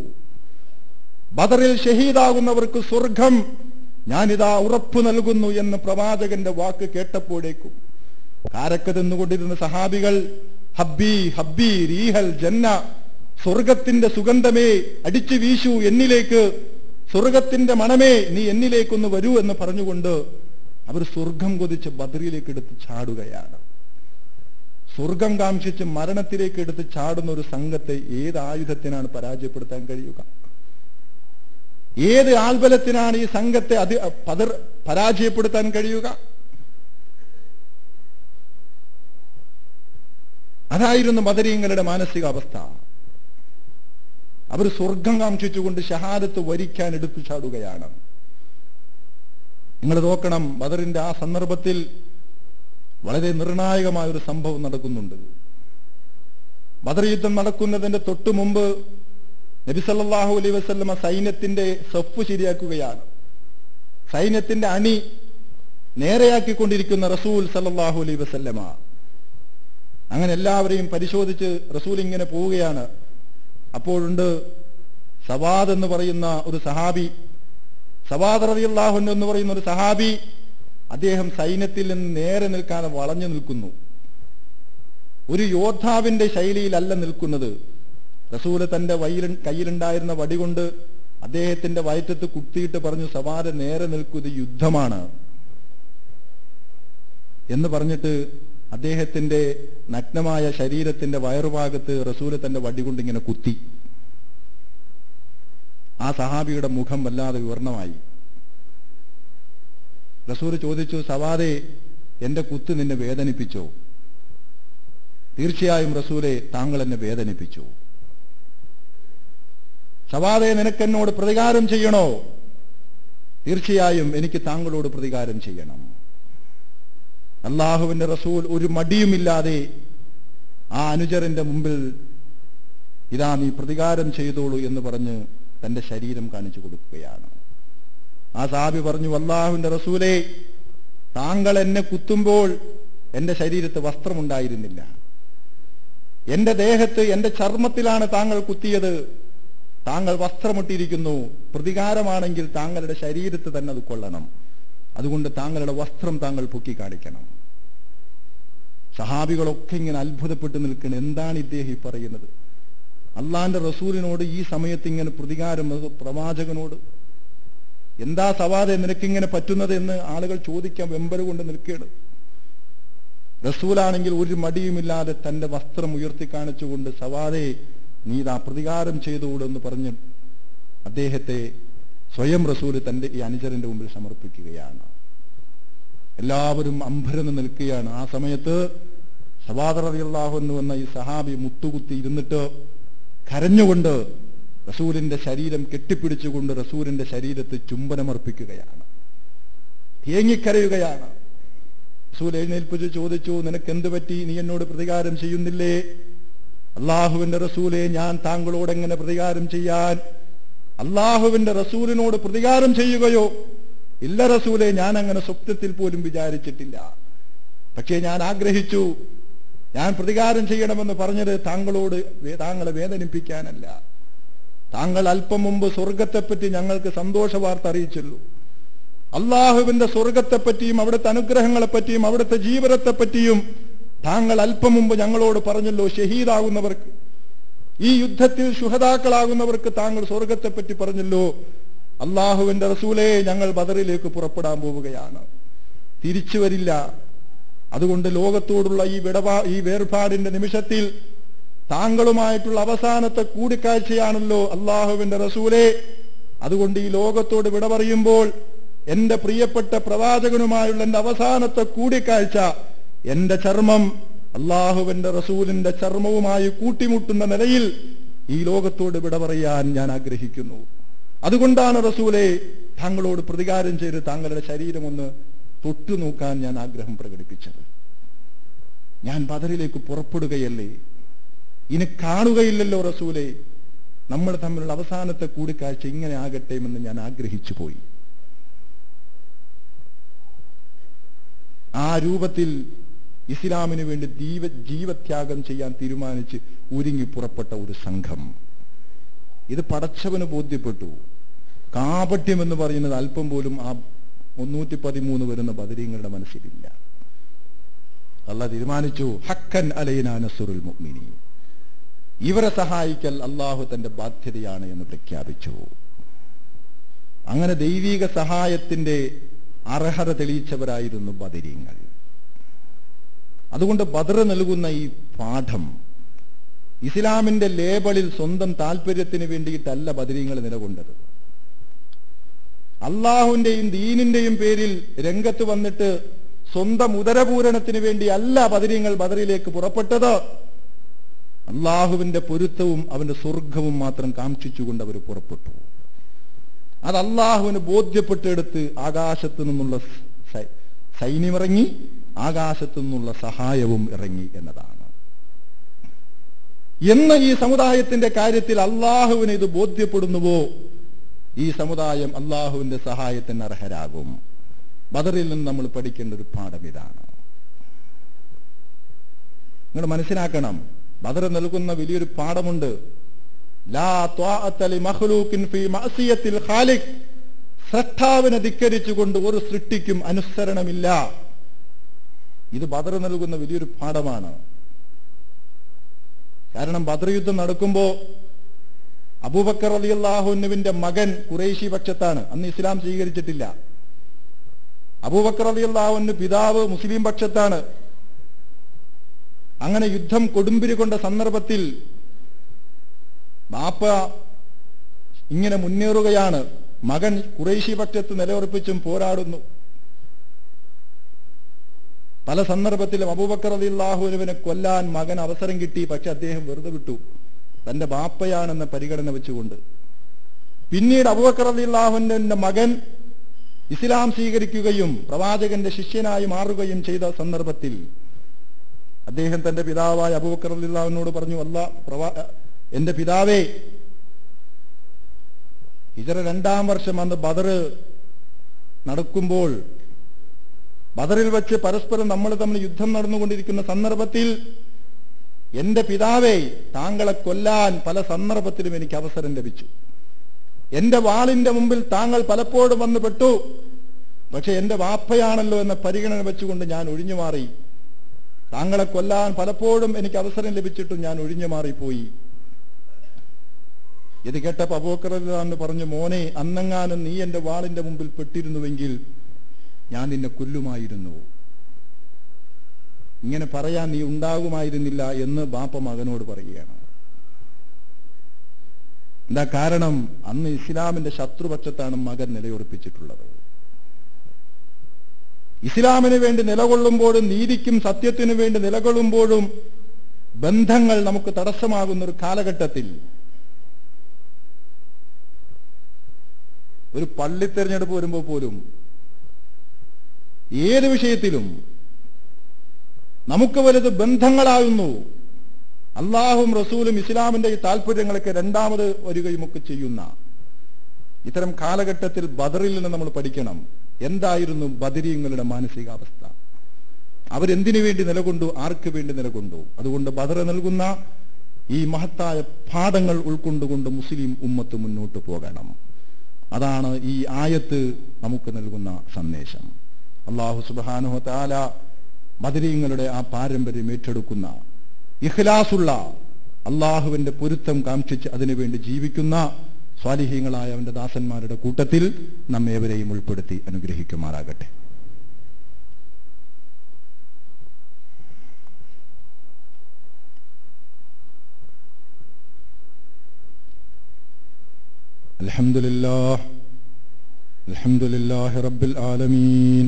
ബദറിൽ ഷഹീദാകുന്നവർക്ക് സ്വർഗം ഞാനിതാ ഉറപ്പു നൽകുന്നു എന്ന് പ്രവാചകന്റെ വാക്ക് കേട്ടപ്പോഴേക്കും കാരക്ക തിന്നുകൊണ്ടിരുന്ന സഹാബികൾ ഹബ്ബി ഹബ്ബി റീഹൽ ജന്ന, സ്വർഗത്തിന്റെ സുഗന്ധമേ അടിച്ചു വീശൂ എന്നിലേക്ക്, സ്വർഗത്തിന്റെ മണമേ നീ എന്നിലേക്കൊന്ന് വരൂ എന്ന് പറഞ്ഞുകൊണ്ട് അവർ സ്വർഗം കൊതിച്ച് ബദറിലേക്ക് എടുത്ത് ചാടുകയാണ്. സ്വർഗം കാംക്ഷിച്ച് മരണത്തിലേക്ക് എടുത്ത് ചാടുന്ന ഒരു സംഘത്തെ ഏത് ആയുധത്തിനാണ് പരാജയപ്പെടുത്താൻ കഴിയുക? ഏത് ആൽബലത്തിനാണ് ഈ സംഘത്തെ പരാജയപ്പെടുത്താൻ കഴിയുക? അതായിരുന്നു ബദരീങ്ങളുടെ മാനസികാവസ്ഥ. അവർ സ്വർഗം കാംക്ഷിച്ചുകൊണ്ട് ഷഹാദത്ത് വരിക്കാൻ എടുത്തു ചാടുകയാണ്. നിങ്ങൾ നോക്കണം, ബദറിന്റെ ആ സന്ദർഭത്തിൽ വളരെ നിർണായകമായ ഒരു സംഭവം നടക്കുന്നുണ്ട്. ബദർ യുദ്ധം നടക്കുന്നതിന്റെ തൊട്ടു മുമ്പ് നബി സല്ലല്ലാഹു അലൈഹി വസല്ലമ സൈന്യത്തിന്റെ സഫ് ശരിയാക്കുകയാണ്. സൈന്യത്തിന്റെ അണി നേരെയാക്കിക്കൊണ്ടിരിക്കുന്ന റസൂൽ സല്ലല്ലാഹു അലൈഹി വസല്ലമ അങ്ങനെ എല്ലാവരെയും പരിശോധിച്ച് റസൂൽ ഇങ്ങനെ പോവുകയാണ്. അപ്പോഴുണ്ട് സവാദ് എന്ന് പറയുന്ന ഒരു സഹാബി, സവാദ് റളിയല്ലാഹു അൻഹു എന്ന് പറയുന്ന ഒരു സഹാബി, അദ്ദേഹം സൈന്യത്തിൽ നിന്ന് നേരെ നിൽക്കാതെ വളഞ്ഞു നിൽക്കുന്നു. ഒരു യോദ്ധാവിന്റെ ശൈലിയിലല്ല നിൽക്കുന്നത്. റസൂല് തന്റെ കയ്യിലുണ്ടായിരുന്ന വടി കൊണ്ട് അദ്ദേഹത്തിന്റെ വയറ്റത്ത് കുത്തിയിട്ട് പറഞ്ഞു, സവാദ് നേരെ നിൽക്കുന്നത് യുദ്ധമാണ് എന്ന് പറഞ്ഞിട്ട് അദ്ദേഹത്തിന്റെ നഗ്നമായ ശരീരത്തിന്റെ വയറുഭാഗത്ത് റസൂല് തന്റെ വടി കൊണ്ട് ഇങ്ങനെ കുത്തി. ആ സഹാബിയുടെ മുഖം വല്ലാതെ വിവർണമായി. റസൂല് ചോദിച്ചു, സവാദേ, എന്റെ കുത്ത് നിന്നെ വേദനിപ്പിച്ചോ? തീർച്ചയായും റസൂലെ, താങ്കൾ എന്നെ വേദനിപ്പിച്ചു. സവാദേ, നിനക്കെന്നോട് പ്രതികാരം ചെയ്യണോ? തീർച്ചയായും എനിക്ക് താങ്കളോട് പ്രതികാരം ചെയ്യണം. അള്ളാഹുവിന്റെ റസൂൽ ഒരു മടിയുമില്ലാതെ ആ അനുചരന്റെ മുമ്പിൽ ഇതാ നീ പ്രതികാരം ചെയ്തോളൂ എന്ന് പറഞ്ഞ് തന്റെ ശരീരം കാണിച്ചു കൊടുക്കുകയാണ്. ആ സഹാബി പറഞ്ഞു, അല്ലാഹുവിന്റെ റസൂലേ, താങ്കൾ എന്നെ കുത്തുമ്പോൾ എന്റെ ശരീരത്ത് വസ്ത്രമുണ്ടായിരുന്നില്ല. എന്റെ ദേഹത്ത്, എന്റെ ചർമ്മത്തിലാണ് താങ്കൾ കുത്തിയത്. താങ്കൾ വസ്ത്രമിട്ടിരിക്കുന്നു. പ്രതികാരമാണെങ്കിൽ താങ്കളുടെ ശരീരത്ത് തന്നെ അത് കൊള്ളണം. അതുകൊണ്ട് താങ്കളുടെ വസ്ത്രം താങ്കൾ പൊക്കി കാണിക്കണം. സഹാബികളൊക്കെ ഇങ്ങനെ അത്ഭുതപ്പെട്ട് നിൽക്കണം. എന്താണ് ഇദ്ദേഹം ഈ പറയുന്നത്? അള്ളാന്റെ റസൂലിനോട് ഈ സമയത്ത് ഇങ്ങനെ പ്രതികാരം, പ്രവാചകനോട് എന്താ സവാദെ നിനക്കിങ്ങനെ പറ്റുന്നത് എന്ന് ആളുകൾ ചോദിക്കാൻ വെമ്പല് കൊണ്ട് നിൽക്കുകയാണ്. റസൂലാണെങ്കിൽ ഒരു മടിയുമില്ലാതെ തന്റെ വസ്ത്രം ഉയർത്തി കാണിച്ചുകൊണ്ട്, സവാദെ നീ ഇതാ പ്രതികാരം ചെയ്തുകൂടെന്ന് പറഞ്ഞ് അദ്ദേഹത്തെ സ്വയം റസൂല് തന്റെ ഈ അനുചരന്റെ മുമ്പിൽ സമർപ്പിക്കുകയാണ്. എല്ലാവരും അമ്പരന്ന് നിൽക്കുകയാണ്. ആ സമയത്ത് സവാദ് റളിയല്ലാഹു അൻഹു എന്ന ഈ സഹാബി മുട്ടുകുത്തി ഇരുന്നിട്ട് കരഞ്ഞുകൊണ്ട് റസൂലിന്റെ ശരീരം കെട്ടിപ്പിടിച്ചുകൊണ്ട് റസൂലിന്റെ ശരീരത്ത് ചുംബനമർപ്പിക്കുകയാണ്. തേങ്ങിക്കരയുകയാണ്. റസൂൽ എഴുന്നേൽപ്പിച്ച് ചോദിച്ചു, നിനക്ക് എന്ത് പറ്റി? നീ എന്നോട് പ്രതികാരം ചെയ്യുന്നില്ലേ? അള്ളാഹുവിന്റെ റസൂലെ, ഞാൻ താങ്കളോട് എങ്ങനെ പ്രതികാരം ചെയ്യാൻ? അള്ളാഹുവിന്റെ റസൂലിനോട് പ്രതികാരം ചെയ്യുകയോ? ഇല്ല റസൂലെ, ഞാൻ അങ്ങനെ സ്വപ്നത്തിൽ പോലും വിചാരിച്ചിട്ടില്ല. പക്ഷേ ഞാൻ ആഗ്രഹിച്ചു. ഞാൻ പ്രതികാരം ചെയ്യണമെന്ന് പറഞ്ഞത് താങ്കളെ വേദനിപ്പിക്കാനല്ല. താങ്കൾ അല്പം മുമ്പ് സ്വർഗത്തെപ്പറ്റി ഞങ്ങൾക്ക് സന്തോഷ വാർത്ത അറിയിച്ചല്ലോ. അള്ളാഹുവിന്റെ സ്വർഗത്തെപ്പറ്റിയും അവിടുത്തെ അനുഗ്രഹങ്ങളെപ്പറ്റിയും അവിടുത്തെ ജീവിതത്തെപ്പറ്റിയും താങ്കൾ അല്പം മുമ്പ് ഞങ്ങളോട് പറഞ്ഞല്ലോ. ഷഹീദാകുന്നവർക്ക്, ഈ യുദ്ധത്തിൽ ശുഹദാക്കളാകുന്നവർക്ക് താങ്കൾ സ്വർഗത്തെപ്പറ്റി പറഞ്ഞല്ലോ. അള്ളാഹുവിന്റെ റസൂലേ, ഞങ്ങൾ ബദറിലേക്ക് പുറപ്പെടാൻ പോവുകയാണ്, തിരിച്ചു വരില്ല. അതുകൊണ്ട് ലോകത്തോടുള്ള ഈ വേർപാടിന്റെ നിമിഷത്തിൽ താങ്കളുമായിട്ടുള്ള അവസാനത്തെ കൂടിക്കാഴ്ചയാണല്ലോ അള്ളാഹുവിന്റെ റസൂലേ. അതുകൊണ്ട് ഈ ലോകത്തോട് വിട പറയുമ്പോൾ എന്റെ പ്രിയപ്പെട്ട പ്രവാചകനുമായുള്ള എന്റെ അവസാനത്തെ കൂടിക്കാഴ്ച, എന്റെ ചർമ്മം അള്ളാഹുവിന്റെ റസൂലിന്റെ ചർമ്മവുമായി കൂട്ടിമുട്ടുന്ന നിലയിൽ ഈ ലോകത്തോട് വിട പറയാൻ ഞാൻ ആഗ്രഹിക്കുന്നു. അതുകൊണ്ടാണ് റസൂലെ താങ്കളോട് പ്രതികാരം ചെയ്ത് താങ്കളുടെ ശരീരം ഒന്ന് തൊട്ടു നോക്കാൻ ഞാൻ ആഗ്രഹം പ്രകടിപ്പിച്ചത്. ഞാൻ ബദറിലേക്ക് പുറപ്പെടുകയല്ലേ, ഇനി കാണുകയില്ലല്ലോ റസൂലെ. നമ്മൾ തമ്മിലുള്ള അവസാനത്തെ കൂടിക്കാഴ്ച ഇങ്ങനെ ആകട്ടെ എന്ന് ഞാൻ ആഗ്രഹിച്ചു പോയി. ആ രൂപത്തിൽ ഇസ്ലാമിന് വേണ്ടി ജീവത്യാഗം ചെയ്യാൻ തീരുമാനിച്ച് ഒരുങ്ങി പുറപ്പെട്ട ഒരു സംഘം. ഇത് പടച്ചവന് ബോധ്യപ്പെട്ടു. കാപട്യം എന്ന് പറയുന്നത് അല്പം പോലും ആ 313 വരുന്ന ബദരീങ്ങളുടെ മനസ്സിലില്ല. അല്ലാഹ് തീരുമാനിച്ചു, ഹക്കൻ അലൈനാ നസ്റുൽ മുഅ്മിനീൻ, ഇവരെ സഹായിക്കൽ അള്ളാഹു തന്റെ ബാധ്യതയാണ് എന്ന് പ്രഖ്യാപിച്ചു. അങ്ങനെ ദൈവിക സഹായത്തിന്റെ അർഹത തെളിയിച്ചവരായിരുന്നു ബദരീങ്ങൾ. അതുകൊണ്ട് ബദർ നൽകുന്ന ഈ പാഠം ഇസ്ലാമിന്റെ ലേബലിൽ സ്വന്തം താല്പര്യത്തിന് വേണ്ടിയിട്ടല്ല ബദരീങ്ങൾ നിലകൊണ്ടത്. അള്ളാഹുവിന്റെയും ദീനിന്റെയും പേരിൽ രംഗത്ത് വന്നിട്ട് സ്വന്തം ഉദരപൂരണത്തിന് വേണ്ടി അല്ല ബദരീങ്ങൾ ബദറിലേക്ക് പുറപ്പെട്ടത്. അള്ളാഹുവിന്റെ പൊരുത്തവും അവന്റെ സ്വർഗവും മാത്രം കാംക്ഷിച്ചുകൊണ്ട് അവർ പുറപ്പെട്ടു. അത് അള്ളാഹുവിന് ബോധ്യപ്പെട്ടെടുത്ത് ആകാശത്തു നിന്നുള്ള സൈന്യമിറങ്ങി, ആകാശത്തു നിന്നുള്ള സഹായവും ഇറങ്ങി എന്നതാണ്. എന്ന് ഈ സമുദായത്തിന്റെ കാര്യത്തിൽ അള്ളാഹുവിന് ഇത് ബോധ്യപ്പെടുന്നുവോ, ഈ സമുദായം അള്ളാഹുവിന്റെ സഹായത്തിന് അർഹരാകും. ബദറിൽ നിന്ന് നമ്മൾ പഠിക്കേണ്ട ഒരു പാഠം ഇതാണ്. നിങ്ങൾ മനസ്സിലാക്കണം, ബദർ നൽകുന്ന വലിയൊരു പാഠമുണ്ട്. ലാ ത്വാഅത ലിമഖ്ലൂഖിൻ ഫീ മഅസിയത്തിൽ ഖാലിഖ്, സൃഷ്ടാവിനെ ധിക്കരിച്ചുകൊണ്ട് ഒരു സൃഷ്ടിക്കും അനുസരണമില്ല. ഇത് ബദർ നൽകുന്ന വലിയൊരു പാഠമാണ്. കാരണം ബദർ യുദ്ധം നടക്കുമ്പോ അബൂബക്കർ റളിയല്ലാഹു അൻഹുവിന്റെ മകൻ ഖുറൈശി പക്ഷത്താണ്. അന്ന് ഇസ്ലാം സ്വീകരിച്ചിട്ടില്ല. അബൂബക്കർ റളിയല്ലാഹു അൻഹു പിതാവ് മുസ്ലിം പക്ഷത്താണ്. അങ്ങനെ യുദ്ധം കൊടുമ്പിരി കൊണ്ട സന്ദർഭത്തിൽ ബാപ്പ ഇങ്ങനെ മുന്നേറുകയാണ്. മകൻ ഖുറൈശി പക്ഷത്ത് നിലയുറപ്പിച്ചും പോരാടുന്നു. പല സന്ദർഭത്തിലും അബൂബക്കർ റളിയല്ലാഹു അൻഹുവിനെ കൊല്ലാൻ മകൻ അവസരം കിട്ടി. പക്ഷെ അദ്ദേഹം വെറുതെ വിട്ടു, തന്റെ ബാപ്പയാണെന്ന പരിഗണന വെച്ചുകൊണ്ട്. പിന്നീട് അബൂബക്കർ റളിയല്ലാഹു അൻഹുവിന്റെ മകൻ ഇസ്ലാം സ്വീകരിക്കുകയും പ്രവാചകന്റെ ശിഷ്യനായി മാറുകയും ചെയ്ത സന്ദർഭത്തിൽ അദ്ദേഹം തന്റെ പിതാവായ അബൂബക്കർ റളിയല്ലാഹു അൻഹുവിനോട് പറഞ്ഞു, എന്റെ പിതാവേ, ഹിജ്റ 2-ാം വർഷം അന്ന് ബദർ നടക്കുമ്പോൾ, ബദറിൽ വെച്ച് പരസ്പരം നമ്മൾ തമ്മിൽ യുദ്ധം നടന്നുകൊണ്ടിരിക്കുന്ന സന്ദർഭത്തിൽ എന്റെ പിതാവേ, താങ്കളെ കൊല്ലാൻ പല സന്ദർഭത്തിലും എനിക്ക് അവസരം ലഭിച്ചു. എന്റെ വാളിന്റെ മുമ്പിൽ താങ്കൾ പലപ്പോഴും വന്ന് പെട്ടു. പക്ഷെ എന്റെ വാപ്പയാണല്ലോ എന്ന പരിഗണന വെച്ചുകൊണ്ട് ഞാൻ ഒഴിഞ്ഞു മാറി. താങ്കളെ കൊല്ലാൻ പലപ്പോഴും എനിക്ക് അവസരം ലഭിച്ചിട്ടും ഞാൻ ഒഴിഞ്ഞു മാറിപ്പോയി. ഇത് കേട്ടപ്പോ അബൂബക്കർ റളിയല്ലാഹു അൻഹു പറഞ്ഞു, മോനെ, അന്നെങ്ങാനും നീ എന്റെ വാളിന്റെ മുമ്പിൽ പെട്ടിരുന്നുവെങ്കിൽ ഞാൻ നിന്നെ കൊല്ലുമായിരുന്നു. ഇങ്ങനെ പറയാൻ നീ ഉണ്ടാകുമായിരുന്നില്ല എന്ന് ബാപ്പ മകനോട് പറയുകയാണ്. എന്താ കാരണം? അന്ന് ഇസ്ലാമിന്റെ ശത്രുപക്ഷത്താണ് മകൻ നിലയുറപ്പിച്ചിട്ടുള്ളത്. ഇസ്ലാമിന് വേണ്ടി നിലകൊള്ളുമ്പോഴും നീതിക്കും സത്യത്തിനു വേണ്ടി നിലകൊള്ളുമ്പോഴും ബന്ധങ്ങൾ നമുക്ക് തടസ്സമാകുന്ന ഒരു കാലഘട്ടത്തിൽ ഒരു പള്ളി തെരഞ്ഞെടുപ്പ് വരുമ്പോൾ പോലും ഏത് വിഷയത്തിലും നമുക്ക് വലുത് ബന്ധങ്ങളാകുന്നു. അള്ളാഹും റസൂലും ഇസ്ലാമിന്റെ ഈ താല്പര്യങ്ങളൊക്കെ രണ്ടാമത് വരികയും ഒക്കെ ചെയ്യുന്ന ഇത്തരം കാലഘട്ടത്തിൽ ബദറിൽ നിന്ന് നമ്മൾ പഠിക്കണം. എന്തായിരുന്നു ബദരീങ്ങളുടെ മാനസികാവസ്ഥ? അവരെന്തിനു വേണ്ടി നിലകൊണ്ടു? ആർക്ക് വേണ്ടി നിലകൊണ്ടു? അതുകൊണ്ട് ബദർ നൽകുന്ന ഈ മഹത്തായ പാഠങ്ങൾ ഉൾക്കൊണ്ടുകൊണ്ട് മുസ്ലിം ഉമ്മത്ത് മുന്നോട്ട് പോകണം. അതാണ് ഈ ആയത്ത് നമുക്ക് നൽകുന്ന സന്ദേശം. അല്ലാഹു സുബ്ഹാനഹു വ തആല ബദരീങ്ങളുടെ ആ പാരമ്പര്യം ഏറ്റെടുക്കുന്ന ഇഖ്ലാസുള്ള, അള്ളാഹുവിന്റെ പൊരുത്തം കാംക്ഷിച്ച് അതിനുവേണ്ടി ജീവിക്കുന്ന സ്വാലിഹീങ്ങളായ അവന്റെ ദാസന്മാരുടെ കൂട്ടത്തിൽ നമ്മേവരെയും ഉൾപ്പെടുത്തി അനുഗ്രഹിക്കുമാറാകട്ടെ. അൽഹംദുലില്ലാഹി റബ്ബിൽ ആലമീൻ.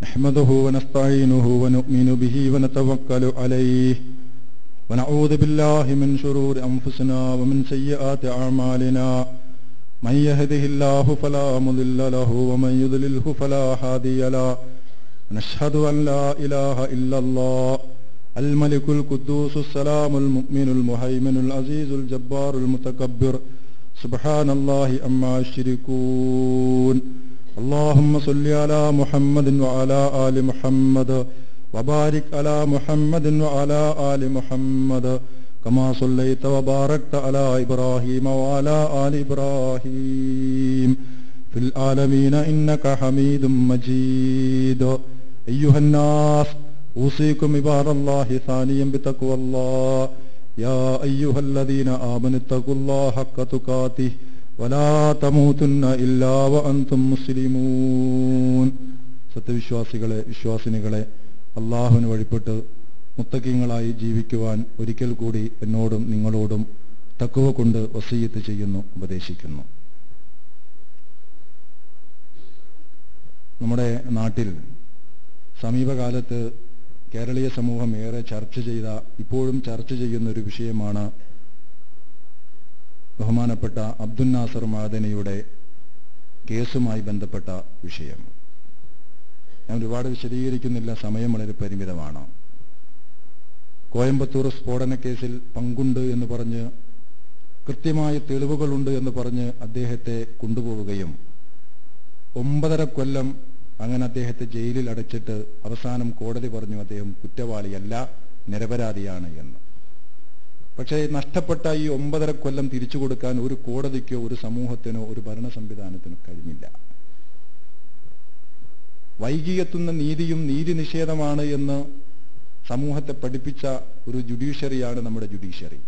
നഹ്മദുഹു വനസ്തഈനുഹു വനുഅ്മിനു ബിഹി വനതവക്കലു അലൈഹി ونعوذ بالله من شرور أنفسنا ومن سيئات أعمالنا من يهده الله فلا مضل له ومن يضلله فلا هادي له ونشهد أن لا إله إلا الله الملك القدوس السلام المؤمن المهيمن العزيز الجبار المتكبر سبحان الله عما يشركون اللهم صل على محمد وعلى آل محمد وبارك على محمد وعلى آل محمد كما صليت وباركت على إبراهيم وعلى آل إبراهيم في العالمين إنك حميد مجيد. أيها الناس أوصيكم عباد الله ثانيا بتقوى الله. يا أيها الذين آمنوا اتقوا الله حق تقاته ولا تموتن إلا وأنتم مسلمون. സത്യവിശ്വാസികളെ, വിശ്വാസിനികളെ, അള്ളാഹുവിന് വഴിപ്പെട്ട് മുത്തഖീങ്ങളായി ജീവിക്കുവാൻ ഒരിക്കൽ കൂടി എന്നോടും നിങ്ങളോടും തഖ്വ കൊണ്ട് വസിയ്യത്ത് ചെയ്യുന്നു, ഉപദേശിക്കുന്നു. നമ്മുടെ നാട്ടിൽ സമീപകാലത്ത് കേരളീയ സമൂഹം ഏറെ ചർച്ച ചെയ്ത, ഇപ്പോഴും ചർച്ച ചെയ്യുന്ന ഒരു വിഷയമാണ് ബഹുമാനപ്പെട്ട അബ്ദുൽ നാസർ മഅദനിയുടെ കേസുമായി ബന്ധപ്പെട്ട വിഷയം. ഞാൻ ഒരുപാട് വിശദീകരിക്കുന്നില്ല, സമയം വളരെ പരിമിതമാണ്. കോയമ്പത്തൂർ സ്ഫോടന കേസിൽ പങ്കുണ്ട് എന്ന് പറഞ്ഞ്, കൃത്യമായ തെളിവുകളുണ്ട് എന്ന് പറഞ്ഞ് അദ്ദേഹത്തെ കൊണ്ടുപോവുകയും 9.5 കൊല്ലം അങ്ങനെ അദ്ദേഹത്തെ ജയിലിൽ അടച്ചിട്ട് അവസാനം കോടതി പറഞ്ഞു അദ്ദേഹം കുറ്റവാളിയല്ല, നിരപരാധിയാണ് എന്ന്. പക്ഷേ നഷ്ടപ്പെട്ട ഈ 9.5 കൊല്ലം തിരിച്ചു കൊടുക്കാൻ ഒരു കോടതിക്കോ ഒരു സമൂഹത്തിനോ ഒരു ഭരണ സംവിധാനത്തിനോ കഴിഞ്ഞില്ല. വൈകിയെത്തുന്ന നീതിയും നീതി നിഷേധമാണ് എന്ന് സമൂഹത്തെ പഠിപ്പിച്ച ഒരു ജുഡീഷ്യറിയാണ് നമ്മുടെ ജുഡീഷ്യറി.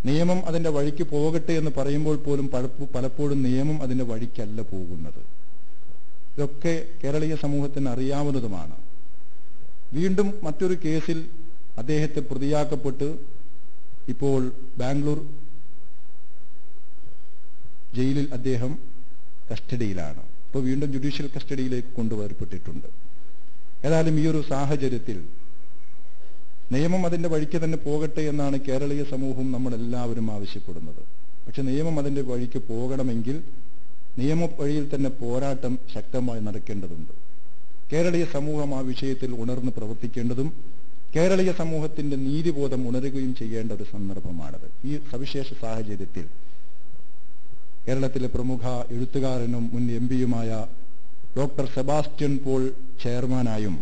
നിയമം അതിന്റെ വഴിക്ക് പോകട്ടെ എന്ന് പറയുമ്പോൾ പോലും പലപ്പോഴും നിയമം അതിന്റെ വഴിക്കല്ല പോകുന്നത്. ഇതൊക്കെ കേരളീയ സമൂഹത്തിന് അറിയാവുന്നതുമാണ്. വീണ്ടും മറ്റൊരു കേസിൽ അദ്ദേഹത്തെ പ്രതിയാക്കപ്പെട്ട് ഇപ്പോൾ ബാംഗ്ലൂർ ജയിലിൽ അദ്ദേഹം കസ്റ്റഡിയിലാണ്. ഇപ്പോൾ വീണ്ടും ജുഡീഷ്യൽ കസ്റ്റഡിയിലേക്ക് കൊണ്ടുവരപ്പെട്ടിട്ടുണ്ട്. ഏതായാലും ഈ ഒരു സാഹചര്യത്തിൽ നിയമം അതിന്റെ വഴിക്ക് തന്നെ പോകട്ടെ എന്നാണ് കേരളീയ സമൂഹം നമ്മളെല്ലാവരും ആവശ്യപ്പെടുന്നത്. പക്ഷെ നിയമം അതിന്റെ വഴിക്ക് പോകണമെങ്കിൽ നിയമ വഴിയിൽ തന്നെ പോരാട്ടം ശക്തമായി നടക്കേണ്ടതുണ്ട്. കേരളീയ സമൂഹം ആ വിഷയത്തിൽ ഉണർന്ന് പ്രവർത്തിക്കേണ്ടതും കേരളീയ സമൂഹത്തിന്റെ നീതിബോധം ഉണരുകയും ചെയ്യേണ്ട ഒരു സന്ദർഭമാണത്. ഈ സവിശേഷ സാഹചര്യത്തിൽ കേരളത്തിലെ പ്രമുഖ എഴുത്തുകാരനും മുൻ എംപിയുമായ ഡോക്ടർ സെബാസ്റ്റ്യൻ പോൾ ചെയർമാനായും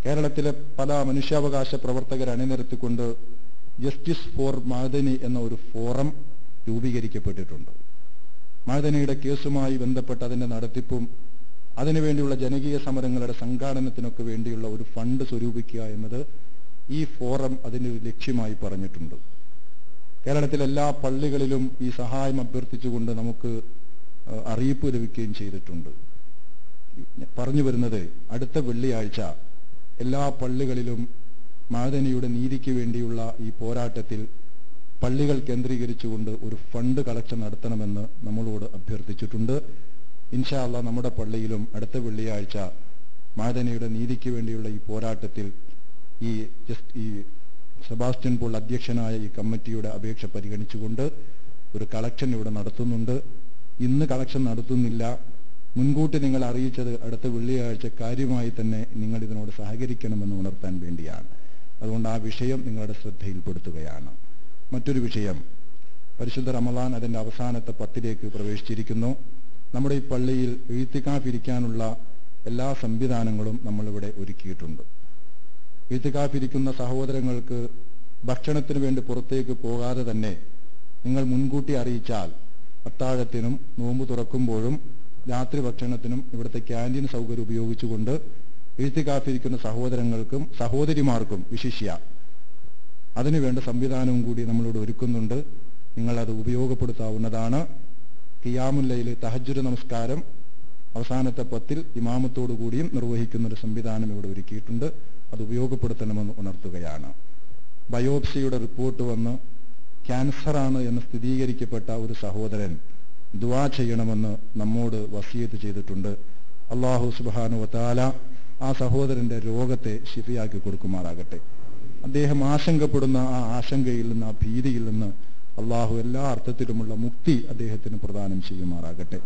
കേരളത്തിലെ പല മനുഷ്യാവകാശ പ്രവർത്തകരെ അണിനിരത്തിക്കൊണ്ട് ജസ്റ്റിസ് ഫോർ മഅദനി എന്ന ഒരു ഫോറം രൂപീകരിക്കപ്പെട്ടിട്ടുണ്ട്. മഅദനിയുടെ കേസുമായി ബന്ധപ്പെട്ട് അതിന്റെ നടത്തിപ്പും അതിനുവേണ്ടിയുള്ള ജനകീയ സമരങ്ങളുടെ സംഘാടനത്തിനൊക്കെ വേണ്ടിയുള്ള ഒരു ഫണ്ട് സ്വരൂപിക്കുക എന്നത് ഈ ഫോറം അതിൻ്റെ ഒരു ലക്ഷ്യമായി പറഞ്ഞിട്ടുണ്ട്. കേരളത്തിലെ എല്ലാ പള്ളികളിലും ഈ സഹായം അഭ്യർത്ഥിച്ചുകൊണ്ട് നമുക്ക് അറിയിപ്പ് ലഭിക്കുകയും ചെയ്തിട്ടുണ്ട്. പറഞ്ഞു വരുന്നത്, അടുത്ത വെള്ളിയാഴ്ച എല്ലാ പള്ളികളിലും മഅദനിയുടെ നീതിക്ക് വേണ്ടിയുള്ള ഈ പോരാട്ടത്തിൽ പള്ളികൾ കേന്ദ്രീകരിച്ചുകൊണ്ട് ഒരു ഫണ്ട് കളക്ഷൻ നടത്തണമെന്ന് നമ്മളോട് അഭ്യർത്ഥിച്ചിട്ടുണ്ട്. ഇൻഷാ അല്ലാഹ് നമ്മുടെ പള്ളിയിലും അടുത്ത വെള്ളിയാഴ്ച മഅദനിയുടെ നീതിക്ക് വേണ്ടിയുള്ള ഈ പോരാട്ടത്തിൽ ഈ സെബാസ്റ്റ്യൻ പോൾ അധ്യക്ഷനായ ഈ കമ്മിറ്റിയുടെ അപേക്ഷ പരിഗണിച്ചുകൊണ്ട് ഒരു കളക്ഷൻ ഇവിടെ നടത്തുന്നുണ്ട്. ഇന്ന് കളക്ഷൻ നടത്തുന്നില്ല, മുൻകൂട്ടി നിങ്ങൾ അറിയിച്ചത് അടുത്ത വെള്ളിയാഴ്ച കാര്യമായി തന്നെ നിങ്ങൾ ഇതിനോട് സഹകരിക്കണമെന്ന് ഉണർത്താൻ വേണ്ടിയാണ്. അതുകൊണ്ട് ആ വിഷയം നിങ്ങളുടെ ശ്രദ്ധയിൽപ്പെടുത്തുകയാണ്. മറ്റൊരു വിഷയം, പരിശുദ്ധ റമദാൻ അതിൻ്റെ അവസാനത്തെ 10ലേക്ക് പ്രവേശിച്ചിരിക്കുന്നു. നമ്മുടെ ഈ പള്ളിയിൽ ഇഴ്തികാഫ് ഇരിക്കാനുള്ള എല്ലാ സംവിധാനങ്ങളും നമ്മളിവിടെ ഒരുക്കിയിട്ടുണ്ട്. ഇഴ്തികാഫ് ഇരിക്കുന്ന സഹോദരങ്ങൾക്ക് ഭക്ഷണത്തിന് വേണ്ടി പുറത്തേക്ക് പോകാതെ തന്നെ നിങ്ങൾ മുൻകൂട്ടി അറിയിച്ചാൽ അത്താഴത്തിനും നോമ്പ് തുറക്കുമ്പോഴും രാത്രി ഭക്ഷണത്തിനും ഇവിടുത്തെ ക്യാൻറ്റീൻ സൗകര്യം ഉപയോഗിച്ചുകൊണ്ട് ഇഴ്തികാഫ് ഇരിക്കുന്ന സഹോദരങ്ങൾക്കും സഹോദരിമാർക്കും വിശിഷ്യ അതിനുവേണ്ട സംവിധാനവും കൂടി നമ്മളിവിടെ ഒരുക്കുന്നുണ്ട്. നിങ്ങളത് ഉപയോഗപ്പെടുത്താവുന്നതാണ്. ഖിയാമുൽ ലൈൽ, തഹജ്ജുദ് നമസ്കാരം അവസാനത്തെ 10 ഇമാമത്തോടു കൂടിയും നിർവഹിക്കുന്നൊരു സംവിധാനം ഇവിടെ ഒരുക്കിയിട്ടുണ്ട്. അത് ഉപയോഗപ്പെടുത്തണമെന്ന് ഉണർത്തുകയാണ്. ബയോപ്സിയുടെ റിപ്പോർട്ട് വന്ന് ക്യാൻസറാണ് എന്ന് സ്ഥിരീകരിക്കപ്പെട്ട ഒരു സഹോദരൻ ദുആ ചെയ്യണമെന്ന് നമ്മോട് വസിയത്ത് ചെയ്തിട്ടുണ്ട്. അല്ലാഹു സുബ്ഹാനഹു വ തആല ആ സഹോദരന്റെ രോഗത്തെ ശിഫയാക്കി കൊടുക്കുമാറാകട്ടെ. അദ്ദേഹം ആശങ്കപ്പെടുന്ന ആ ആശങ്കയിൽ നിന്ന്, ആ ഭീതിയിൽ നിന്ന് അള്ളാഹു എല്ലാ അർത്ഥത്തിലുമുള്ള മുക്തി അദ്ദേഹത്തിന് പ്രദാനം ചെയ്യുമാറാകട്ടെ.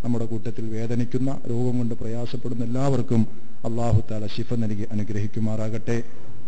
നമ്മുടെ കൂട്ടത്തിൽ വേദനിക്കുന്ന, രോഗം കൊണ്ട് പ്രയാസപ്പെടുന്ന എല്ലാവർക്കും അള്ളാഹു തആല ശിഫ നൽകി അനുഗ്രഹിക്കുമാറാകട്ടെ.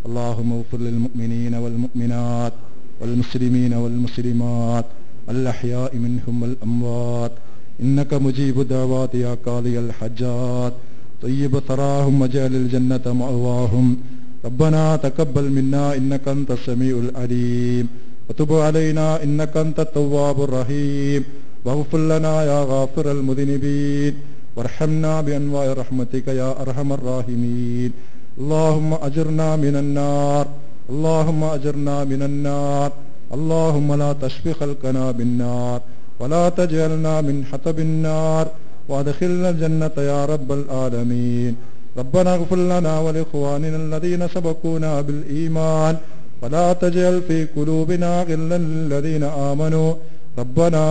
അല്ലാഹുമ്മ ഗ്ഫിർ ലിൽ മുഅ്മിനീന വൽ മുഅ്മിനാത്ത് വൽ മുസ്ലിമീന വൽ മുസ്ലിമാത്ത് അൽ അഹ്യാഇ മിൻഹും വൽ അംവാത്ത് إنك مجيب الدعوات يا قاضي الحاجات طيب ثراهم واجعل الجنة مأواهم ربنا تقبل منا إنك أنت السميع العليم وتب علينا إنك أنت التواب الرحيم واغفر لنا يا غافر المذنبين وارحمنا بأنواع رحمتك يا أرحم الراحمين اللهم أجرنا من النار اللهم أجرنا من النار اللهم لا تشفي خلقنا بالنار ولا تجعلنا من حطب النار وادخلنا الجنة يا رب العالمين ربنا اغفر لنا ولإخواننا الذين سبقونا بالإيمان ولا تجعل في قلوبنا غلا للذين آمنوا ربنا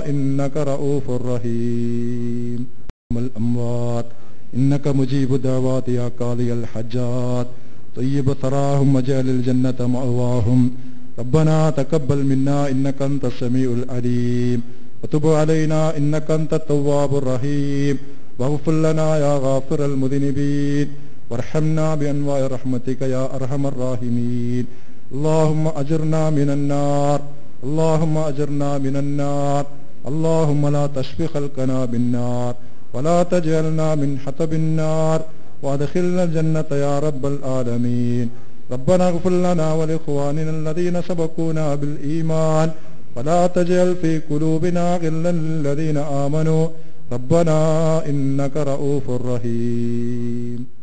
إنك رؤوف رحيم الأموات إنك مجيب الدعوات يا قاضي الحاجات طيب ثراهم واجعل الجنة مأواهم ربنا تقبل منا إنك أنت السميع العليم وتب علينا إنك أنت التواب الرحيم واغفر لنا يا غافر المذنبين وارحمنا بأنواع رحمتك يا أرحم الراحمين اللهم أجرنا من النار اللهم أجرنا من النار اللهم لا تشفي خلقنا بالنار ولا تجعلنا من حطب النار وادخلنا الجنة يا رب العالمين ربنا اغفر لنا ولإخواننا الذين سبقونا بالإيمان ولا تجعل في قلوبنا غلا للذين آمنوا ربنا إنك رؤوف رحيم